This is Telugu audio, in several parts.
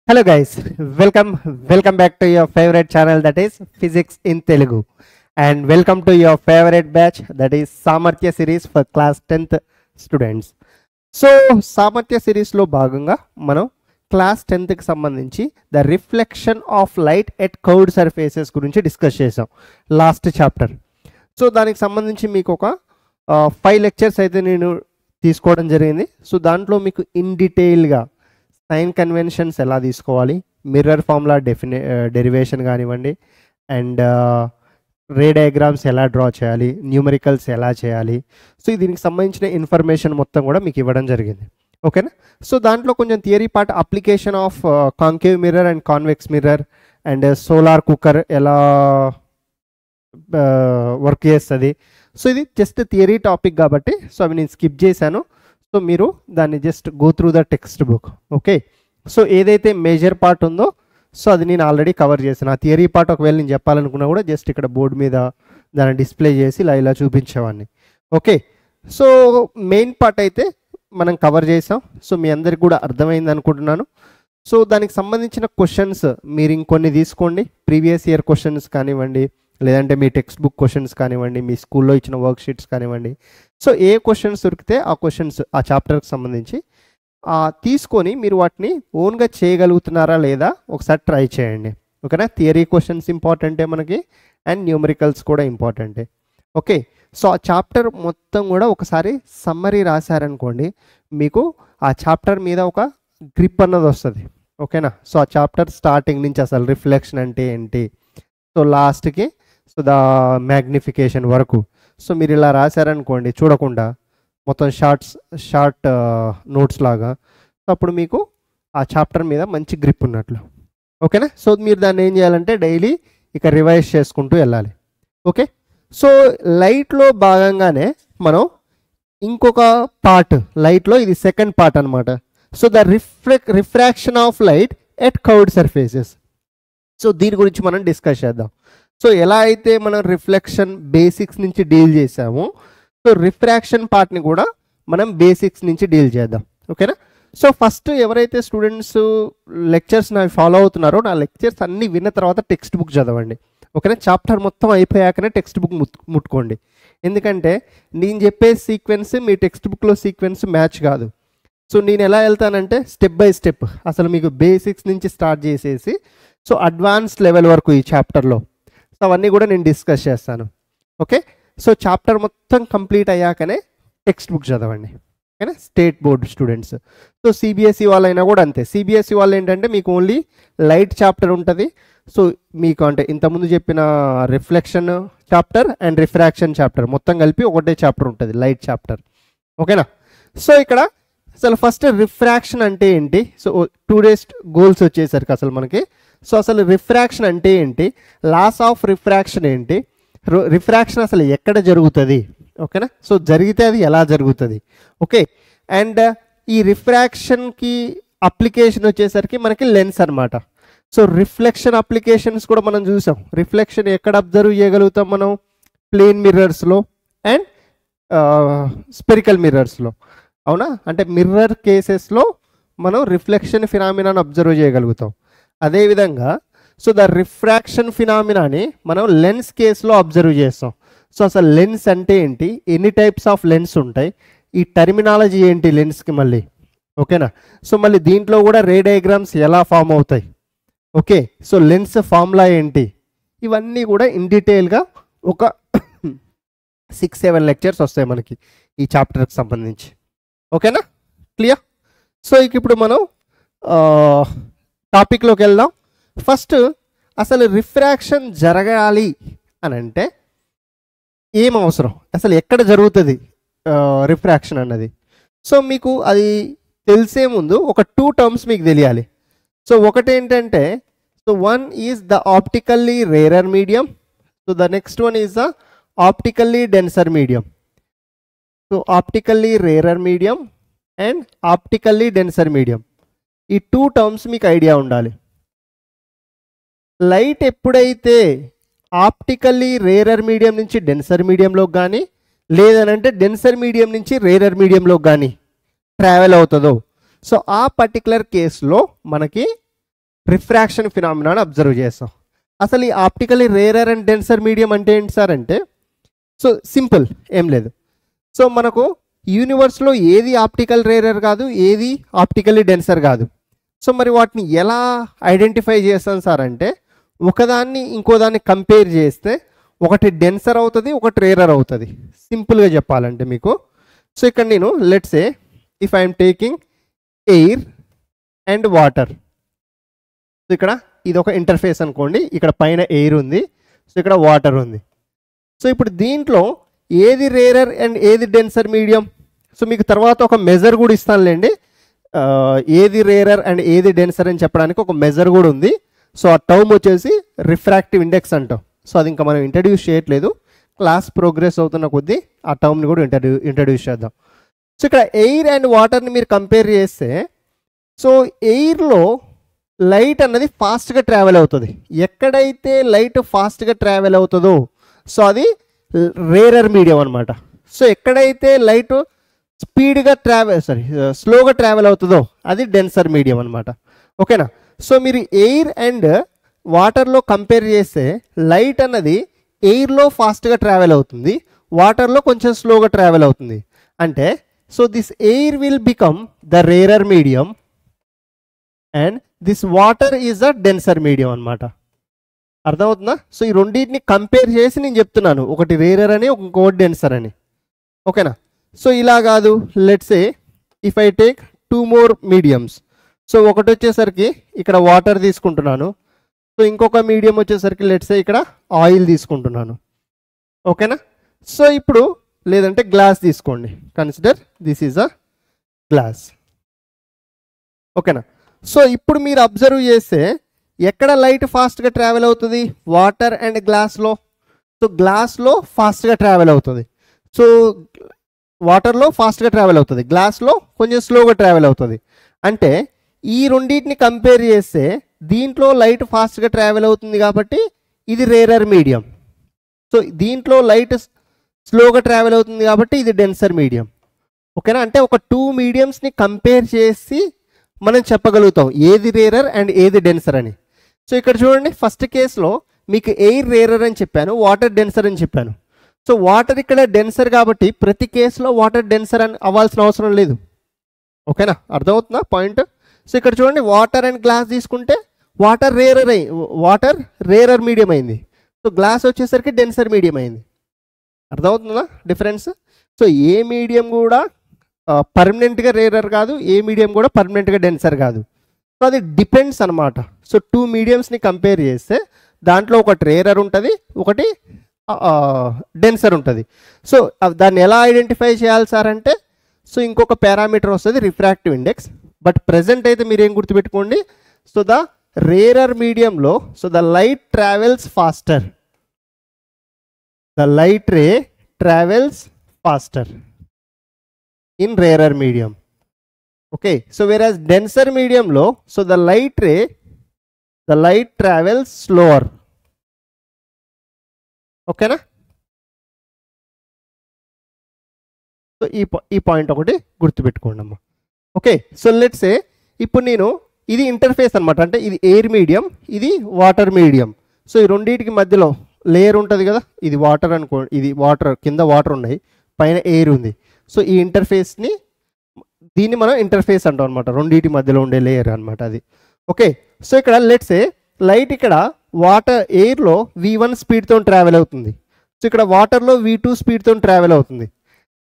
Hello guys, welcome back to your favorite channel, that is Physics in Telugu, and welcome to your favorite batch, that is Samarthya series for class 10th students. So Samarthya series lo bhaganga మనం క్లాస్ 10th కి సంబంధించి the reflection of light at curved surfaces గురించి డిస్కస్ చేసాం లాస్ట్ చాప్టర్. సో దానికి సంబంధించి మీకు ఒక 5 లెక్చర్స్ అయితే నేను తీసుకోవడం జరిగింది. సో దాంట్లో మీకు ఇన్ డీటెయిల్గా సైన్ కన్వెన్షన్స్ ఎలా తీసుకోవాలి, మిర్రర్ ఫార్ములా డెరివేషన్ కానివ్వండి, అండ్ రే డయాగ్రామ్స్ ఎలా డ్రా చేయాలి, న్యూమరికల్స్ ఎలా చేయాలి, సో దీనికి సంబంధించిన ఇన్ఫర్మేషన్ మొత్తం కూడా మీకు ఇవ్వడం జరిగింది. ఓకేనా? సో దాంట్లో కొంచెం theory part, application of concave mirror and convex mirror, and solar cooker ఎలా వర్క్ చేస్తుంది. సో ఇది జస్ట్ థియరీ టాపిక్ కాబట్టి సో అవి నేను స్కిప్ చేశాను. సో మీరు దాన్ని just go through the text book. Okay, so ఏదైతే మేజర్ పార్ట్ ఉందో సో అది నేను ఆల్రెడీ కవర్ చేశాను. ఆ థియరీ పార్ట్ ఒకవేళ నేను చెప్పాలనుకున్నా కూడా జస్ట్ ఇక్కడ బోర్డు మీద దాన్ని డిస్ప్లే చేసి ఇలా చూపించేవాడిని. ఓకే, సో మెయిన్ పార్ట్ అయితే మనం కవర్ చేసాం. సో మీ అందరికి కూడా అర్థమైంది అనుకుంటున్నాను. సో దానికి సంబంధించిన క్వశ్చన్స్ మీరు ఇంకొన్ని తీసుకోండి, ప్రీవియస్ ఇయర్ క్వశ్చన్స్ కానివ్వండి, లేదంటే మీ టెక్స్ట్ బుక్ క్వశ్చన్స్ కానివ్వండి, మీ స్కూల్లో ఇచ్చిన వర్క్ షీట్స్ కానివ్వండి. సో ఏ క్వశ్చన్స్ దొరికితే ఆ క్వశ్చన్స్ ఆ చాప్టర్కి సంబంధించి తీసుకొని మీరు వాటిని ఓన్గా చేయగలుగుతున్నారా లేదా ఒకసారి ట్రై చేయండి. ఓకేనా? థియరీ క్వశ్చన్స్ ఇంపార్టెంటే మనకి, అండ్ న్యూమరికల్స్ కూడా ఇంపార్టెంటే. ఓకే, సో ఆ చాప్టర్ మొత్తం కూడా ఒకసారి సమ్మరీ రాశారనుకోండి, మీకు ఆ చాప్టర్ మీద ఒక గ్రిప్ అన్నది వస్తుంది. ఓకేనా? సో ఆ చాప్టర్ స్టార్టింగ్ నుంచి అసలు రిఫ్లెక్షన్ అంటే ఏంటి, సో లాస్ట్కి సో ద మ్యాగ్నిఫికేషన్ వరకు సో మీరు ఇలా రాశారనుకోండి చూడకుండా మొత్తం షార్ట్ నోట్స్ లాగా, సో అప్పుడు మీకు ఆ చాప్టర్ మీద మంచి గ్రిప్ ఉన్నట్లు. ఓకేనా? సో మీరు దాన్ని ఏం చేయాలంటే డైలీ ఇక రివైజ్ చేసుకుంటూ వెళ్ళాలి. ఓకే, సో లైట్లో భాగంగానే మనం ఇంకొక పార్ట్, లైట్లో ఇది సెకండ్ పార్ట్ అనమాట. So the refraction of light at curved surfaces. So దీని గురించి మనం డిస్కస్ చేద్దాం. సో ఎలా అయితే మనం రిఫ్లెక్షన్ బేసిక్స్ నుంచి డీల్ చేసామో, సో రిఫ్రాక్షన్ పార్ట్ని కూడా మనం బేసిక్స్ నుంచి డీల్ చేద్దాం. ఓకేనా? సో ఫస్ట్ ఎవరైతే స్టూడెంట్స్ లెక్చర్స్ నాకు ఫాలో అవుతున్నారో, నా లెక్చర్స్ అన్నీ విన్న తర్వాత టెక్స్ట్ బుక్ చదవండి. ఓకేనా? చాప్టర్ మొత్తం అయిపోయాకనే టెక్స్ట్ బుక్ ముట్టుకోండి. ఎందుకంటే నేను చెప్పే సీక్వెన్స్ మీ టెక్స్ట్ బుక్లో సీక్వెన్స్ మ్యాచ్ కాదు. సో నేను ఎలా వెళ్తానంటే స్టెప్ బై స్టెప్ అసలు మీకు బేసిక్స్ నుంచి స్టార్ట్ చేసేసి సో అడ్వాన్స్ లెవెల్ వరకు ఈ చాప్టర్లో సో అవన్నీ కూడా నేను డిస్కస్ చేస్తాను. ఓకే, సో చాప్టర్ మొత్తం కంప్లీట్ అయ్యాకనే టెక్స్ట్ బుక్ చదవండి. ఓకేనా? State board students, so CBSE వాళ్ళైనా కూడా అంతే. సిబిఎస్ఈ వాళ్ళు ఏంటంటే మీకు ఓన్లీ లైట్ చాప్టర్ ఉంటుంది. సో మీకు అంటే ఇంతకుముందు చెప్పిన reflection chapter and refraction chapter మొత్తం కలిపి ఒకటే చాప్టర్ ఉంటుంది, లైట్ చాప్టర్. ఓకేనా? సో ఇక్కడ అసలు ఫస్ట్ రిఫ్రాక్షన్ అంటే ఏంటి, సో 2 days గోల్స్ వచ్చేసరికి అసలు మనకి సో అసలు రిఫ్రాక్షన్ అంటే ఏంటి, లాస్ ఆఫ్ రిఫ్రాక్షన్ ఏంటి, రిఫ్రాక్షన్ అసలు ఎక్కడ జరుగుతుంది. ఓకేనా? సో జరిగితే అది ఎలా జరుగుతుంది. ఓకే, అండ్ ఈ రిఫ్రాక్షన్కి అప్లికేషన్ వచ్చేసరికి మనకి లెన్స్ అనమాట. సో రిఫ్లెక్షన్ అప్లికేషన్స్ కూడా మనం చూసాం. రిఫ్లెక్షన్ ఎక్కడ అబ్జర్వ్ చేయగలుగుతాం మనం, ప్లేన్ మిర్రర్స్లో అండ్ స్పెరికల్ మిర్రర్స్లో. అవునా? అంటే మిర్రర్ కేసెస్లో మనం రిఫ్లెక్షన్ ఫినామినాని అబ్జర్వ్ చేయగలుగుతాం. అదేవిధంగా సో ద రిఫ్రాక్షన్ ఫినామినాని మనం లెన్స్ కేసులో అబ్జర్వ్ చేస్తాం. సో అసలు లెన్స్ అంటే ఏంటి, ఎన్ని టైప్స్ ఆఫ్ లెన్స్ ఉంటాయి, ఈ టర్మినాలజీ ఏంటి లెన్స్కి మళ్ళీ. ఓకేనా? సో మళ్ళీ దీంట్లో కూడా రే డయాగ్రామ్స్ ఎలా ఫామ్ అవుతాయి. ఓకే, సో లెన్స్ ఫార్ములా ఏంటి, ఇవన్నీ కూడా ఇన్ డీటెయిల్గా ఒక 6-7 లెక్చర్స్ వస్తాయి మనకి ఈ చాప్టర్కి సంబంధించి. ఓకేనా? క్లియర్? సో ఇక ఇప్పుడు మనం టాపిక్లోకి వెళ్దాం. ఫస్ట్ అసలు రిఫ్రాక్షన్ జరగాలి అని అంటే ఏం అవసరం, అసలు ఎక్కడ జరుగుతుంది రిఫ్రాక్షన్ అన్నది. సో మీకు అది తెలిసే ముందు ఒక 2 terms మీకు తెలియాలి. సో ఒకటి ఏంటంటే so one is the optically rarer medium, so the next one is the optically denser medium. So optically rarer medium and optically denser medium, ఈ 2 terms మీకు ఐడియా ఉండాలి. లైట్ ఎప్పుడైతే ఆప్టికల్లీ రేరర్ మీడియం నుంచి డెన్సర్ మీడియంలోకి కానీ లేదనంటే డెన్సర్ మీడియం నుంచి రేరర్ మీడియంలోకి కానీ ట్రావెల్ అవుతుందో సో ఆ పర్టికులర్ కేసులో మనకి రిఫ్రాక్షన్ ఫినామినాని అబ్జర్వ్ చేస్తాం. అసలు ఈ optically rarer and denser medium అంటే ఏంటి సార్ అంటే, సో సింపుల్, ఏం లేదు. సో మనకు యూనివర్స్లో ఏది ఆప్టికల్ రేరర్ కాదు, ఏది ఆప్టికల్లీ డెన్సర్ కాదు. సో మరి వాటిని ఎలా ఐడెంటిఫై చేస్తాం సార్ అంటే, ఒకదాన్ని ఇంకోదాన్ని కంపేర్ చేస్తే ఒకటి డెన్సర్ అవుతుంది, ఒకటి రేరర్ అవుతుంది. సింపుల్గా చెప్పాలంటే మీకు, సో ఇక్కడ నేను let's say if I'm taking air and water, so ఇక్కడ ఇది ఒక ఇంటర్ఫేస్ అనుకోండి, ఇక్కడ పైన ఎయిర్ ఉంది, సో ఇక్కడ వాటర్ ఉంది. సో ఇప్పుడు దీంట్లో ఏది రేరర్ అండ్ ఏది డెన్సర్ మీడియం, సో మీకు తర్వాత ఒక మెజర్ కూడా ఇస్తానులేండి, ఏది రేరర్ అండ్ ఏది డెన్సర్ అని చెప్పడానికి ఒక మెజర్ కూడా ఉంది. సో ఆ టర్మ్ వచ్చేసి రిఫ్రాక్టివ్ ఇండెక్స్ అంటాం. సో అది ఇంకా మనం ఇంట్రడ్యూస్ చేయట్లేదు, క్లాస్ ప్రోగ్రెస్ అవుతున్న కొద్దీ ఆ టర్మ్ని కూడా ఇంట్రడ్యూస్ చేద్దాం. సో ఇక్కడ ఎయిర్ అండ్ వాటర్ని మీరు కంపేర్ చేస్తే, సో ఎయిర్లో లైట్ అన్నది ఫాస్ట్గా ట్రావెల్ అవుతుంది. ఎక్కడైతే లైట్ ఫాస్ట్గా ట్రావెల్ అవుతుందో సో అది రేరర్ మీడియం అనమాట. సో ఎక్కడైతే లైట్ స్పీడ్గా స్లోగా ట్రావెల్ అవుతుందో అది డెన్సర్ మీడియం అనమాట. ఓకేనా. సో మీరు ఎయిర్ అండ్ వాటర్లో కంపేర్ చేస్తే లైట్ అన్నది ఎయిర్లో ఫాస్ట్గా ట్రావెల్ అవుతుంది, వాటర్లో కొంచెం స్లోగా ట్రావెల్ అవుతుంది. అంటే so this air will become the rarer medium and this water is the denser medium అనమాట. అర్థమవుతుందా? సో ఈ రెండింటిని కంపేర్ చేసి నేను చెప్తున్నాను, ఒకటి రేరర్ అని ఇంకోటి డెన్సర్ అని. ఓకేనా. సో ఇలా కాదు, let's say if I take 2 more mediums, so ఒకటి వచ్చేసరికి ఇక్కడ వాటర్ తీసుకుంటున్నాను, సో ఇంకొక మీడియం వచ్చేసరికి లెట్స్ సే ఇక్కడ ఆయిల్ తీసుకుంటున్నాను. ఓకేనా. సో ఇప్పుడు లేదంటే గ్లాస్ తీసుకోండి, consider this is a glass. ఓకేనా. సో ఇప్పుడు మీరు అబ్జర్వ్ చేస్తే ఎక్కడ లైట్ ఫాస్ట్గా ట్రావెల్ అవుతుంది, వాటర్ అండ్ గ్లాస్లో. సో గ్లాస్లో ఫాస్ట్గా ట్రావెల్ అవుతుంది, సో వాటర్లో ఫాస్ట్గా ట్రావెల్ అవుతుంది, గ్లాస్లో కొంచెం స్లోగా ట్రావెల్ అవుతుంది. అంటే ఈ రెండింటిని కంపేర్ చేస్తే దీంట్లో లైట్ ఫాస్ట్గా ట్రావెల్ అవుతుంది కాబట్టి ఇది రేరర్ మీడియం. సో దీంట్లో లైట్ స్లోగా ట్రావెల్ అవుతుంది కాబట్టి ఇది డెన్సర్ మీడియం. ఓకేనా. అంటే ఒక 2 మీడియంస్ని కంపేర్ చేసి మనం చెప్పగలుగుతాం ఏది రేరర్ అండ్ ఏది డెన్సర్ అని. సో ఇక్కడ చూడండి, ఫస్ట్ కేసులో మీకు ఎయిర్ రేరర్ అని చెప్పాను, వాటర్ డెన్సర్ అని చెప్పాను. సో వాటర్ ఇక్కడ డెన్సర్ కాబట్టి ప్రతి కేసులో వాటర్ డెన్సర్ అని అవ్వాల్సిన అవసరం లేదు. ఓకేనా, అర్థమవుతుందా పాయింట్? సో ఇక్కడ చూడండి, వాటర్ అండ్ గ్లాస్ తీసుకుంటే వాటర్ రేరర్ మీడియం అయింది, సో గ్లాస్ వచ్చేసరికి డెన్సర్ మీడియం అయింది. అర్థమవుతుందా డిఫరెన్స్? సో ఏ మీడియం కూడా పర్మనెంట్గా రేరర్ కాదు, ఏ మీడియం కూడా పర్మనెంట్గా డెన్సర్ కాదు. సో అది డిపెండ్స్ అనమాట. సో 2 మీడియంస్ని కంపేర్ చేస్తే దాంట్లో ఒకటి రేరర్ ఉంటుంది, ఒకటి డెన్సర్ ఉంటుంది. సో దాన్ని ఎలా ఐడెంటిఫై చేయాలి సార్ అంటే, సో ఇంకొక పారామీటర్ వస్తుంది రిఫ్రాక్టివ్ ఇండెక్స్. బట్ ప్రజెంట్ అయితే మీరు ఏం గుర్తుపెట్టుకోండి, సో ద రేరర్ మీడియంలో so the light travels faster, the light ray travels faster in rarer medium. Okay, so whereas denser medium lo, so the light travels slower. Okay na? So ee point okati gurtu pettukondamma. Okay, so let's say ippudu nenu ఇది ఇంటర్ఫేస్ అనమాట, అంటే ఇది ఎయిర్ మీడియం, ఇది వాటర్ మీడియం. సో ఈ రెండింటికి మధ్యలో లేయర్ ఉంటుంది కదా, ఇది వాటర్ అనుకో, ఇది వాటర్, కింద వాటర్ ఉన్నాయి, పైన ఎయిర్ ఉంది. సో ఈ ఇంటర్ఫేస్ని, దీన్ని మనం ఇంటర్ఫేస్ అంటాం అనమాట, రెండింటి మధ్యలో ఉండే లేయర్ అనమాట అది. ఓకే, సో ఇక్కడ లెట్స్ సే లైట్ ఇక్కడ వాటర్ ఎయిర్లో v1 స్పీడ్తో ట్రావెల్ అవుతుంది, సో ఇక్కడ వాటర్లో v2 స్పీడ్తో ట్రావెల్ అవుతుంది.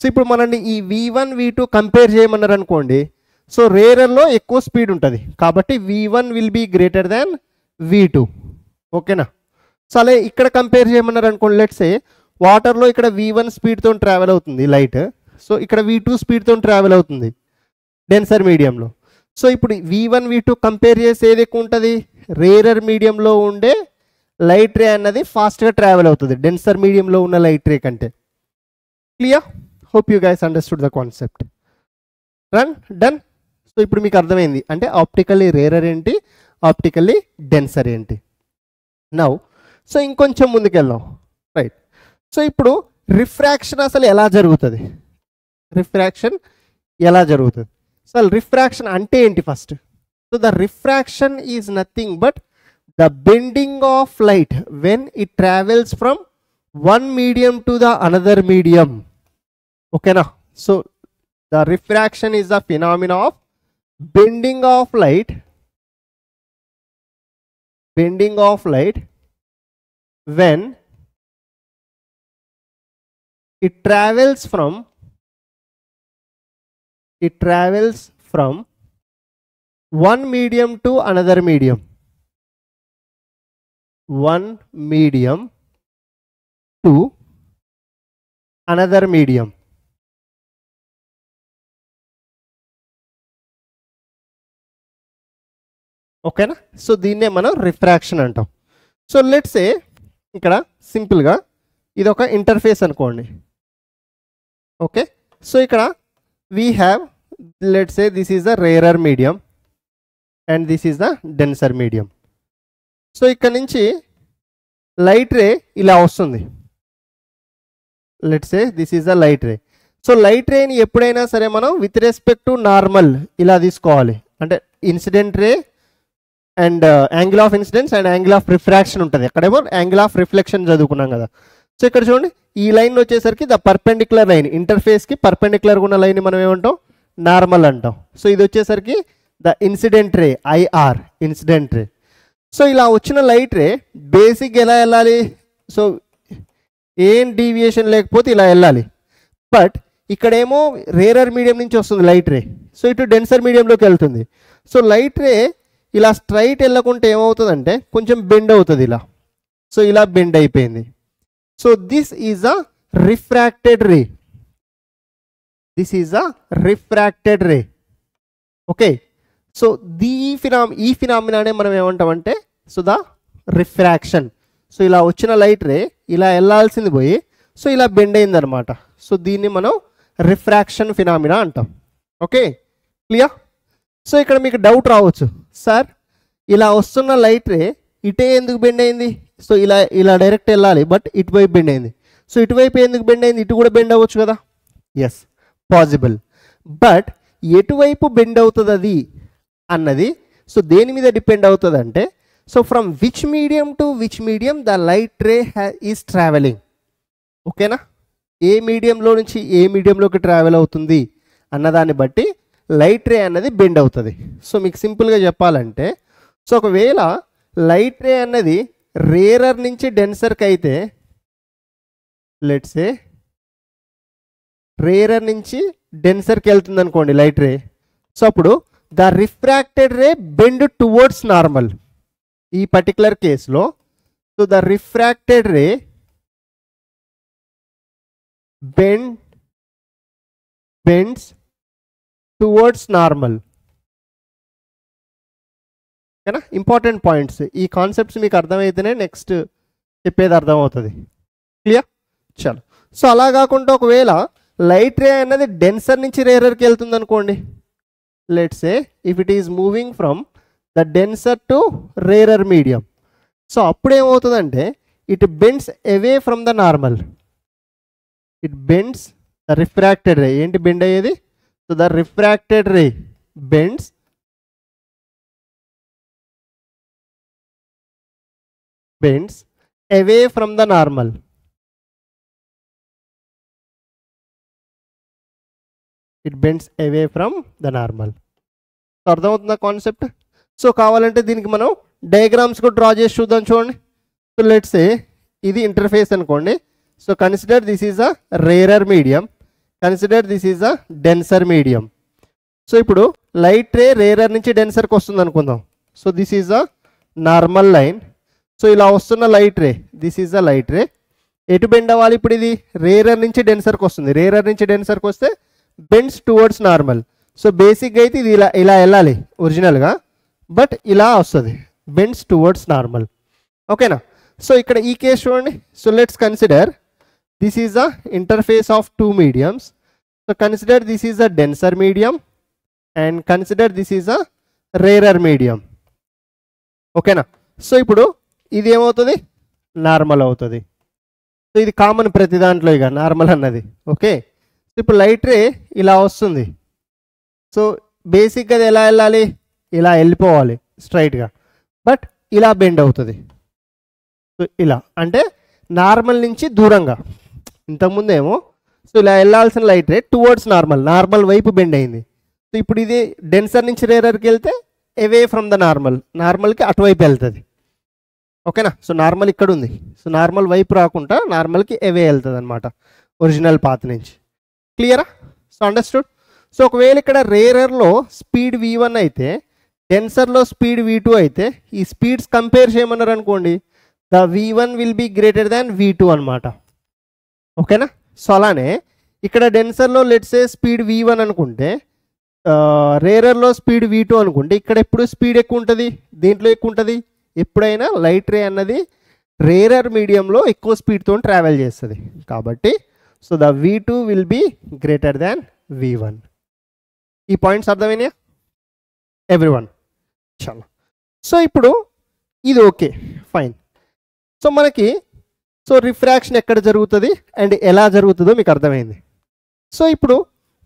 సో ఇప్పుడు మనల్ని ఈ v1 v2 కంపేర్ చేయమన్నారు అనుకోండి, సో రేరర్లో ఎక్కువ స్పీడ్ ఉంటుంది కాబట్టి v1 will be greater than v2. ఓకేనా. సో అలా ఇక్కడ కంపేర్ చేయమన్నారు అనుకోండి, లెట్స్ సే వాటర్లో ఇక్కడ v1 స్పీడ్తో ట్రావెల్ అవుతుంది లైట్, సో ఇక్కడ v2 స్పీడ్తో ట్రావెల్ అవుతుంది డెన్సర్ మీడియంలో. సో ఇప్పుడు v1 v2 కంపేర్ చేసి ఏది ఎక్కువ ఉంటుంది, రేరర్ మీడియంలో ఉండే లైట్ రే అన్నది ఫాస్ట్గా ట్రావెల్ అవుతుంది డెన్సర్ మీడియంలో ఉన్న లైట్ రే కంటే. Clear? Hope you guys understood the concept. Done. So ఇప్పుడు మీకు అర్థమైంది అంటే ఆప్టికల్లీ రేరర్ ఏంటి, ఆప్టికల్లీ డెన్సర్ ఏంటి. నౌ సో ఇంకొంచెం ముందుకెళ్దాం. రైట్. సో ఇప్పుడు రిఫ్రాక్షన్ అసలు ఎలా జరుగుతుంది, రిఫ్రాక్షన్ ఎలా జరుగుతుంది, అసలు రిఫ్రాక్షన్ అంటే ఏంటి first. So So the refraction is nothing but the bending of light when it travels from one medium to the another medium. Okay na? So the refraction is the phenomena of bending of light when it travels from one medium to another medium. One medium to another medium. ఓకేనా? సో దీన్నే మనం రిఫ్రాక్షన్ అంటాం. సో లెట్స్ సే ఇక్కడ సింపుల్గా ఇది ఒక ఇంటర్ఫేస్ అనుకోండి. ఓకే, సో ఇక్కడ we have let's say this is the rarer medium and this is the denser medium. So ఇక్కడ నుంచి లైట్ రే ఇలా వస్తుంది. Let's say this is the light ray. So light రేని ఎప్పుడైనా సరే మనం విత్ రెస్పెక్ట్ టు నార్మల్ ఇలా తీసుకోవాలి. అంటే incident ray and angle of incidence and angle of refraction ఉంటుంది. ఎక్కడేమో యాంగిల్ ఆఫ్ రిఫ్లెక్షన్ చదువుకున్నాం కదా. సో ఇక్కడ చూడండి, ఈ లైన్ వచ్చేసరికి ద పర్పెండిక్యులర్ లైన్, ఇంటర్ఫేస్కి పర్పెండిక్యులర్గా ఉన్న లైన్ మనం ఏమంటాం, నార్మల్ అంటాం. సో ఇది వచ్చేసరికి the incident ray, IR incident ray. So ఇలా వచ్చిన లైట్ రే బేసిక్ ఎలా వెళ్ళాలి, సో ఏం డీవియేషన్ లేకపోతే ఇలా వెళ్ళాలి. బట్ ఇక్కడేమో రేరర్ మీడియం నుంచి వస్తుంది లైట్ రే, సో ఇటు డెన్సర్ మీడియంలోకి వెళ్తుంది. సో లైట్ రే ఇలా స్ట్రైట్ వెళ్ళకుంటే ఏమవుతుందంటే కొంచెం బెండ్ అవుతుంది ఇలా. సో ఇలా బెండ్ అయిపోయింది. So this is a refracted ray. This is a refracted ray. Okay, so ఈ ఫినామినానే మనం ఏమంటామంటే సో ద రిఫ్రాక్షన్. సో ఇలా వచ్చిన లైట్ రే ఇలా వెళ్ళాల్సింది పోయి సో ఇలా బెండ్ అయింది అనమాట. సో దీన్ని మనం రిఫ్రాక్షన్ ఫినామినా అంటాం. Okay, clear? సో ఇక్కడ మీకు డౌట్ రావచ్చు, సార్ ఇలా వస్తున్న లైట్ రే ఇటే ఎందుకు బెండ్ అయింది? సో ఇలా డైరెక్ట్ వెళ్ళాలి, బట్ ఇటువైపు బెండ్ అయింది. సో ఇటువైపు ఎందుకు బెండ్ అయింది? ఇటు కూడా బెండ్ అవ్వచ్చు కదా. Yes, possible. బట్ ఎటువైపు బెండ్ అవుతుంది అది అన్నది సో దేని మీద డిపెండ్ అవుతుంది అంటే, so from which medium to which medium the light ray is travelling. ఓకేనా? ఏ మీడియంలో నుంచి ఏ మీడియంలోకి ట్రావెల్ అవుతుంది అన్నదాన్ని బట్టి లైట్ రే అన్నది బెండ్ అవుతుంది. సో మీకు సింపుల్గా చెప్పాలంటే, సో ఒకవేళ లైట్ రే అన్నది రేరర్ నుంచి డెన్సర్కి అయితే, లెట్స్ సే రేరర్ నుంచి డెన్సర్కి వెళ్తుంది అనుకోండి లైట్ రే. సో అప్పుడు the refracted ray bend towards normal. ఈ పర్టికులర్ కేసులో so the refracted ray bends towards normal. ఓకేనా? Important points. ఈ కాన్సెప్ట్స్ మీకు అర్థమైతేనే నెక్స్ట్ చెప్పేది అర్థమవుతుంది. క్లియర్? చలో. సో అలా కాకుండా ఒకవేళ లైట్ రే అన్నది డెన్సర్ నుంచి రేరర్కి వెళ్తుంది అనుకోండి. Let's say if it is moving from the denser to rarer medium. So అప్పుడు ఏమవుతుందంటే it bends away from the normal. It bends the refracted రే. ఏంటి బెండ్ అయ్యేది? So the refracted ray bends away from the normal. It bends away from the normal. So అర్థమవుతుందా కాన్సెప్ట్? సో కావాలంటే దీనికి మనం డయాగ్రామ్స్ కూడా డ్రా చేసి చూద్దాం. చూడండి. సో లెట్స్ సే ఇది ఇంటర్ఫేస్ అనుకోండి. So consider this is a rarer medium, consider this is a denser medium. So ఇప్పుడు లైట్ రే రేరర్ నుంచి డెన్సర్కి వస్తుంది అనుకుందాం. So this is a normal line. So ఇలా వస్తున్న light ray, this is the light రే. ఎటు బెండ్ అవ్వాలి ఇప్పుడు? ఇది రేరర్ నుంచి డెన్సర్కి వస్తుంది. రేరర్ నుంచి డెన్సర్కి వస్తే బెండ్స్ టువర్డ్స్ నార్మల్. సో బేసిక్గా అయితే ఇది ఇలా వెళ్ళాలి ఒరిజినల్గా, బట్ ఇలా వస్తుంది, బెండ్స్ టువర్డ్స్ నార్మల్. ఓకేనా? సో ఇక్కడ ఈ కేసు చూడండి. So let's consider this is the interface of two mediums. So consider this is the denser medium and consider this is the rarer medium. ఓకేనా? సో ఇప్పుడు ఇది ఏమవుతుంది? నార్మల్ అవుతుంది. సో ఇది కామన్ ప్రతి దాంట్లో ఇక నార్మల్ అన్నది. ఓకే, సో ఇప్పుడు లైట్ రే ఇలా వస్తుంది. సో బేసిక్గా అది ఎలా వెళ్ళాలి? ఇలా వెళ్ళిపోవాలి స్ట్రైట్గా, బట్ ఇలా బెండ్ అవుతుంది. సో ఇలా అంటే నార్మల్ నుంచి దూరంగా. ఇంతకుముందేమో సో ఇలా వెళ్ళాల్సిన లైట్ రే టువర్డ్స్ నార్మల్ వైపు బెండ్ అయింది. సో ఇప్పుడు ఇది డెన్సర్ నుంచి రేరర్కి వెళ్తే అవే ఫ్రమ్ ద నార్మల్కి అటువైపు వెళ్తుంది. ఓకేనా? సో నార్మల్ ఇక్కడ ఉంది, సో నార్మల్ వైపు రాకుండా నార్మల్కి అవే వెళ్తుంది అనమాట ఒరిజినల్ పాత్ నుంచి. క్లియరా? So understood. సో ఒకవేళ ఇక్కడ రేరర్లో స్పీడ్ v1 అయితే డెన్సర్లో స్పీడ్ v2 అయితే ఈ స్పీడ్స్ కంపేర్ చేయమన్నారు అనుకోండి, the v1 will be greater than v2 అనమాట. ఓకేనా? సో అలానే ఇక్కడ డెన్సర్లో లెట్సే స్పీడ్ v1 అనుకుంటే రేరర్లో స్పీడ్ v2 అనుకుంటే ఇక్కడ ఎప్పుడు స్పీడ్ ఎక్కువ ఉంటుంది, దీంట్లో ఎక్కువ ఉంటుంది. ఎప్పుడైనా లైట్ రే అన్నది రేరర్ మీడియంలో ఎక్కువ స్పీడ్తో ట్రావెల్ చేస్తుంది కాబట్టి so the v2 will be greater than v1. ఈ పాయింట్స్ అర్థమైనాయా ఎవ్రీవన్? చాలా. సో ఇప్పుడు ఇది ఓకే, ఫైన్. సో మనకి సో రిఫ్రాక్షన్ ఎక్కడ జరుగుతుంది అండ్ ఎలా జరుగుతుందో మీకు అర్థమైంది. సో ఇప్పుడు